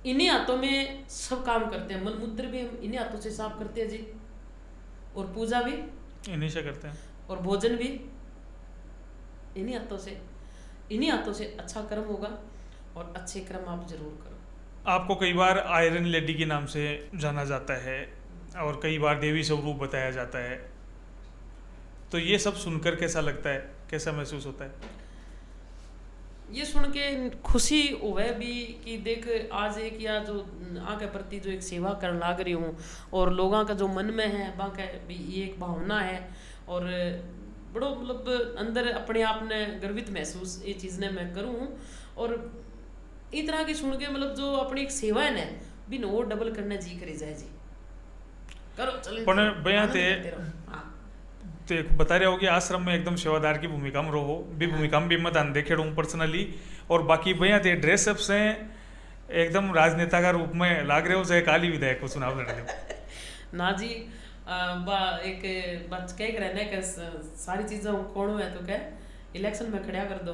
इन्हीं हाथों में सब काम करते हैं। मलमूत्र भी हम इन्हीं हाथों से साफ करते हैं जी, और पूजा भी इन्हीं से करते हैं, और भोजन भी इन्हीं हाथों से। इन्हीं हाथों से अच्छा कर्म होगा, और अच्छे कर्म आप जरूर करो। आपको कई बार आयरन लेडी के नाम से जाना जाता है और कई बार देवी स्वरूप बताया जाता है, तो ये सब सुनकर कैसा लगता है, कैसा महसूस होता है? ये सुन के खुशी हुए भी कि देख आज एक या जो आगे प्रति जो एक सेवा करने लाग रही हूँ, और लोगों का जो मन में है बाका भी ये एक भावना है, और बड़ो मतलब अंदर अपने आप ने गर्वित महसूस ये चीज़ ने मैं करूँ। और इस तरह की सुन के मतलब जो अपनी एक सेवा है ना भी नो डबल करना जी करी जाए जी, करो चलो। पण बयां ते बता रहे हो कि आश्रम में एकदम सेवादार की भूमिका में रहो, भी भूमिका में भी मत आन देखे हूँ पर्सनली, और बाकी भैया ते ड्रेसअप से एकदम राजनेता का रूप में लाग रहे हो, चाहे काली विधायक को चुनाव लड़ रहे हो ना जी। एक बात कह रहना है सारी चीज़ें कौन है तो क्या इलेक्शन में खड़ा कर दो।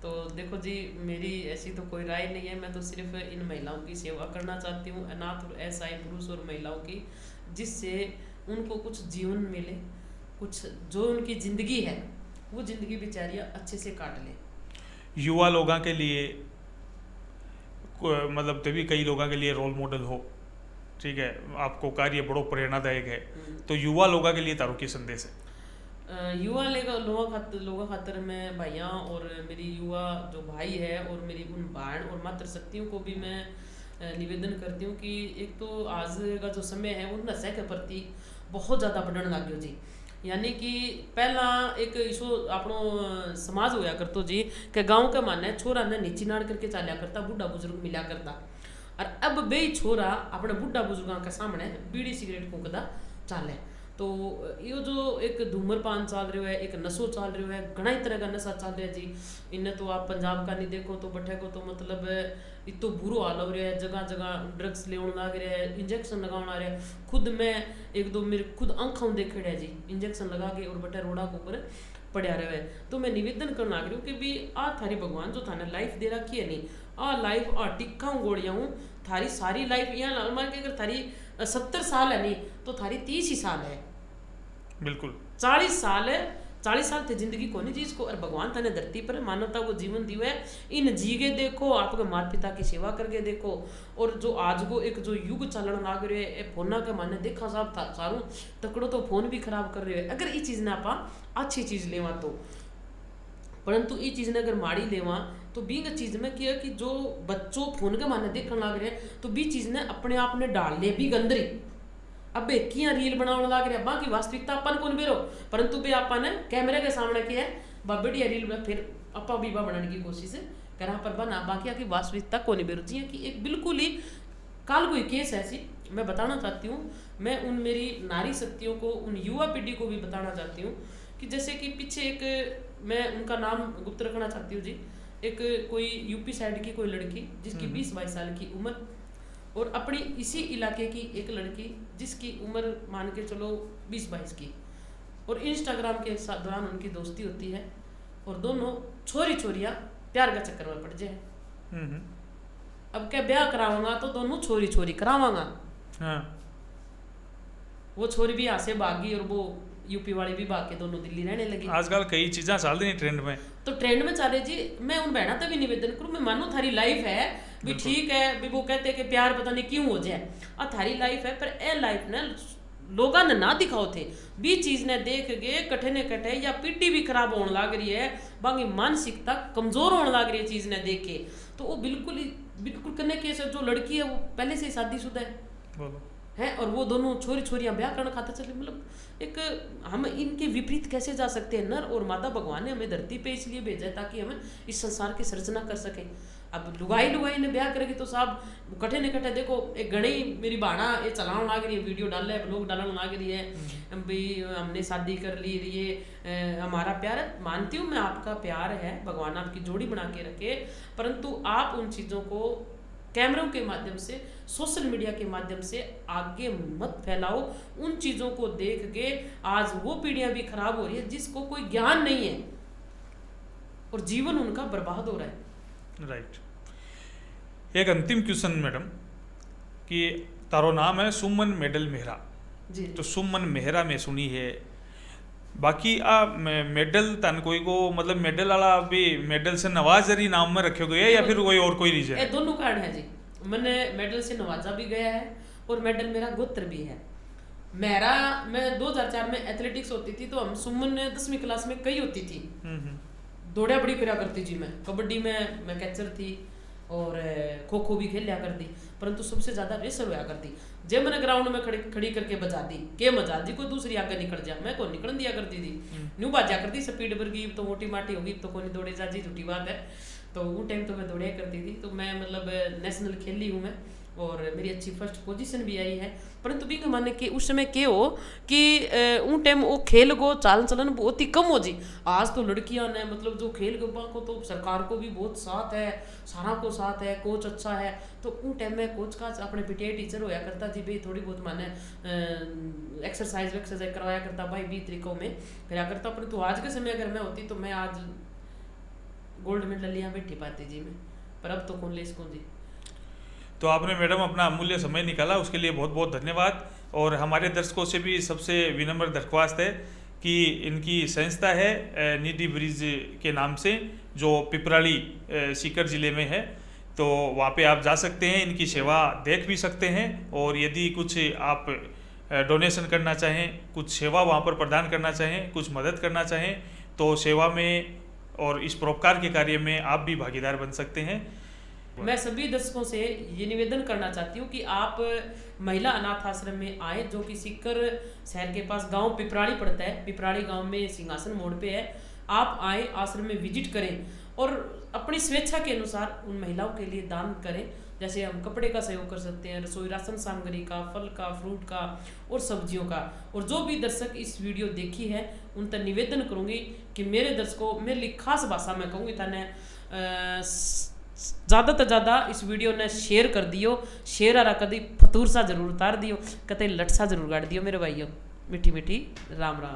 तो देखो जी मेरी ऐसी तो कोई राय नहीं है, मैं तो सिर्फ इन महिलाओं की सेवा करना चाहती हूँ, अनाथ और असहाय पुरुष और महिलाओं की, जिससे उनको कुछ जीवन मिले, कुछ जो उनकी ज़िंदगी है वो ज़िंदगी बेचारियाँ अच्छे से काट ले। युवा लोगों के लिए मतलब तभी कई लोगों के लिए रोल मॉडल हो, ठीक है, आपको कार्य बड़ो प्रेरणादायक है, तो युवा लोगों के लिए तारो की संदेश है? युवा लोगों खातर मैं भाइयों और मेरी युवा जो भाई है और मेरी उन बहन और मातृशक्तियों को भी मैं निवेदन करती हूँ कि एक तो आज का जो समय है वो नशे के प्रति बहुत ज़्यादा बढ़ने लग गया जी। यानी कि पहला एक इसो अपनो समाज होया करतो जी कि गाँव के माने छोरा ने नीची नाड़ करके चालिया करता, बूढ़ा बुजुर्ग मिला करता, और अब बे छोरा अपने बुढ़ा बुजुर्गों के सामने बीड़ी सिगरेट फूकता चाले। तो यो जो एक धूम्रपान चल रहा है, एक नशो चल रहा है, घना ही तरह का नशा चल रहा है जी। इन्हें तो आप पंजाब का नहीं देखो तो बठे को तो मतलब इतो बुरो हाल हो रहा है, जगह जगह ड्रग्स लेने लग रहे हैं, इंजेक्शन लगाने आ रहे हैं। खुद मैं एक दो मेरे खुद आंखों देखे है जी, इंजेक्शन लगा के और बटे रोड़ा के ऊपर पड़ा रहे। तो मैं निवेदन करना रही हूँ कि भी आ थारी भगवान जो थाने लाइफ दे रखी है नहीं, आ लाइफ आ टिक्का गोड़िया हूँ थारी सारी लाइफ यहाँ मान के अगर थारी 70 साल है नहीं तो थारी 30 ही साल है, बिल्कुल 40 साल है, 40 साल थे जिंदगी को नहीं जी इसको, और भगवान तने धरती पर मानवता को जीवन दियो है, इन जीगे देखो, आपके माता पिता की सेवा करके देखो। और जो आज को एक जो युग चलन लाग रहे है फोना के माने देखा साहब था सारू तकड़ो तो फोन भी खराब कर रहे हो। अगर ये चीज़ ने आप अच्छी चीज़ लेवा तो, परंतु ये चीज़ ने अगर माड़ी लेवा तो बींग चीज़ में किया कि जो बच्चों फोन के माने देखने लग रहे हैं तो बी चीज़ ने अपने आप ने डाल ले भी गंदरी। अब किया रील बनाने लग रहे बाकी वास्तविकता अपन कौन बेरो, परंतु बे आपा ने कैमरे के सामने किया है बढ़िया रील में फिर अपा बीबा बनाने की कोशिश करा पर बना, बाकी आकी वास्तविकता कौन बेरो जी कि एक बिल्कुल ही काल कोई केस ऐसी मैं बताना चाहती हूँ। मैं उन मेरी नारी शक्तियों को, उन युवा पीढ़ी को भी बताना चाहती हूँ कि जैसे कि पीछे एक मैं उनका नाम गुप्त रखना चाहती हूँ जी, एक कोई यूपी साइड की कोई लड़की जिसकी 20-22 साल की उम्र, और अपनी इसी इलाके की एक लड़की जिसकी उम्र मान के चलो 20-22 की, और इंस्टाग्राम के दौरान उनकी दोस्ती होती है और दोनों छोरियाँ प्यार का चक्कर में पड़ जाए। अब क्या ब्याह कराऊंगा तो दोनों छोरी करावांगा। हाँ। वो छोरी भी यहाँ से भागी और वो यूपी वाले भी भाग के दोनों दिल्ली रहने लगी। आजकल कई चीज़ें चल रही ट्रेंड में, तो ट्रेंड में चले जी। मैं उन बहना तक भी निवेदन करूँ, मैं मानू थारी लाइफ है भी ठीक है भी, वो कहते हैं कि प्यार पता नहीं क्यों हो जाए, और थारी लाइफ है पर ए लाइफ ने लोगों ने ना दिखाओ थे बी चीज ने देख गए कठे ने कठे या पीटी भी खराब होने लग रही है, बाकी मानसिकता कमजोर होने लग रही है चीज ने देख के। तो वो बिल्कुल करने के जो लड़की है वो पहले से ही शादीशुदा है और वो दोनों छोरियां ब्याह करना खाते चले। मतलब एक हम इनके विपरीत कैसे जा सकते हैं। नर और मादा भगवान ने हमें धरती पे इसलिए भेजा है ताकि हमें इस संसार की सृजना कर सके। अब लुगाई ने ब्याह करेगी तो साहब कठे न कठे देखो एक घड़ी मेरी बाणा ये चलाने लग रही है, वीडियो डाल रहे लोग डालने लग रही है भाई हमने शादी कर ली, ये हमारा प्यार है। मानती हूँ मैं आपका प्यार है, भगवान आपकी जोड़ी बना के रखे, परंतु आप उन चीज़ों को कैमरों के माध्यम से सोशल मीडिया के माध्यम से आगे मत फैलाओ। उन चीज़ों को देख के आज वो पीढ़ियां भी खराब हो रही है जिसको कोई ज्ञान नहीं है और जीवन उनका बर्बाद हो रहा है। राइट। एक अंतिम क्वेश्चन मैडम कि तारो नाम है सुमन मेडल मेहरा जी। तो सुमन मेहरा में सुनी है, बाकी मेडल तन कोई को मतलब मेडल वाला भी मेडल से नवाजरी नाम में रखे गए या फिर कोई और कोई रीजन? ये दोनों कारण है जी। मैंने मेडल से नवाजा भी गया है और मेडल मेरा गोत्र भी है। मैं 2004 में एथलेटिक्स होती थी तो हम सुमन 10वीं क्लास में कई होती थी, दौड़ा बड़ी करा करती जी। मैं कबड्डी में मैं कैचर थी और खो खो भी खेल लिया करती, परंतु सबसे ज्यादा रेसर होया करती। जब मैंने ग्राउंड में खड़ी करके बजा दी के मजा जी कोई दूसरी आगे निकल जा, मैं को निकल दिया करती थी। न्यू बाजा करती स्पीड पर की तो मोटी माटी होगी तो कोई दौड़े जा जी, झूठी बात है। तो वो टाइम तो मैं दौड़िया करती थी। तो मैं मतलब नेशनल खेली हूँ मैं और मेरी अच्छी फर्स्ट पोजीशन भी आई है। परंतु भी माने कि उस समय के हो कि उन टाइम वो खेल को चाल चलन बहुत ही कम हो जी। आज तो लड़कियां ने मतलब जो खेल को तो सरकार को भी बहुत साथ है, सारा को साथ है, कोच अच्छा है। तो उन टाइम में कोच का अपने पीटीआई टीचर होया करता जी भाई, थोड़ी बहुत माने एक्सरसाइज करवाया करता भाई 20 तरीकों में कराया करता। परंतु आज के समय अगर मैं होती तो मैं आज गोल्ड मेडल लिया बैठी पाती जी मैं, पर अब तो कौन ले इसको जी। तो आपने मैडम अपना अमूल्य समय निकाला, उसके लिए बहुत बहुत धन्यवाद। और हमारे दर्शकों से भी सबसे विनम्र दरख्वास्त है कि इनकी संस्था है नीडी ब्रिज के नाम से जो पिपराली सीकर ज़िले में है, तो वहाँ पे आप जा सकते हैं, इनकी सेवा देख भी सकते हैं। और यदि कुछ आप डोनेशन करना चाहें, कुछ सेवा वहाँ पर प्रदान करना चाहें, कुछ मदद करना चाहें तो सेवा में और इस परोपकार के कार्य में आप भी भागीदार बन सकते हैं। मैं सभी दर्शकों से ये निवेदन करना चाहती हूँ कि आप महिला अनाथ आश्रम में आए, जो कि सीकर शहर के पास गांव पिपराड़ी पड़ता है। पिपराड़ी गांव में सिंहासन मोड़ पे है। आप आए, आश्रम में विजिट करें और अपनी स्वेच्छा के अनुसार उन महिलाओं के लिए दान करें। जैसे हम कपड़े का सहयोग कर सकते हैं, रसोई राशन सामग्री का, फल का, फ्रूट का और सब्जियों का। और जो भी दर्शक इस वीडियो देखी है उन तक निवेदन करूँगी कि मेरे दर्शकों मेरी खास भाषा में कहूँगी तने ज़्यादा तो ज़्यादा इस वीडियो ने शेयर कर दियो। शेयर आ कभी फतूर सा जरूर उतार दियो, कतई लट सा जरूर गाड़ दियो मेरे भाइयों। मीठी मीठी राम राम।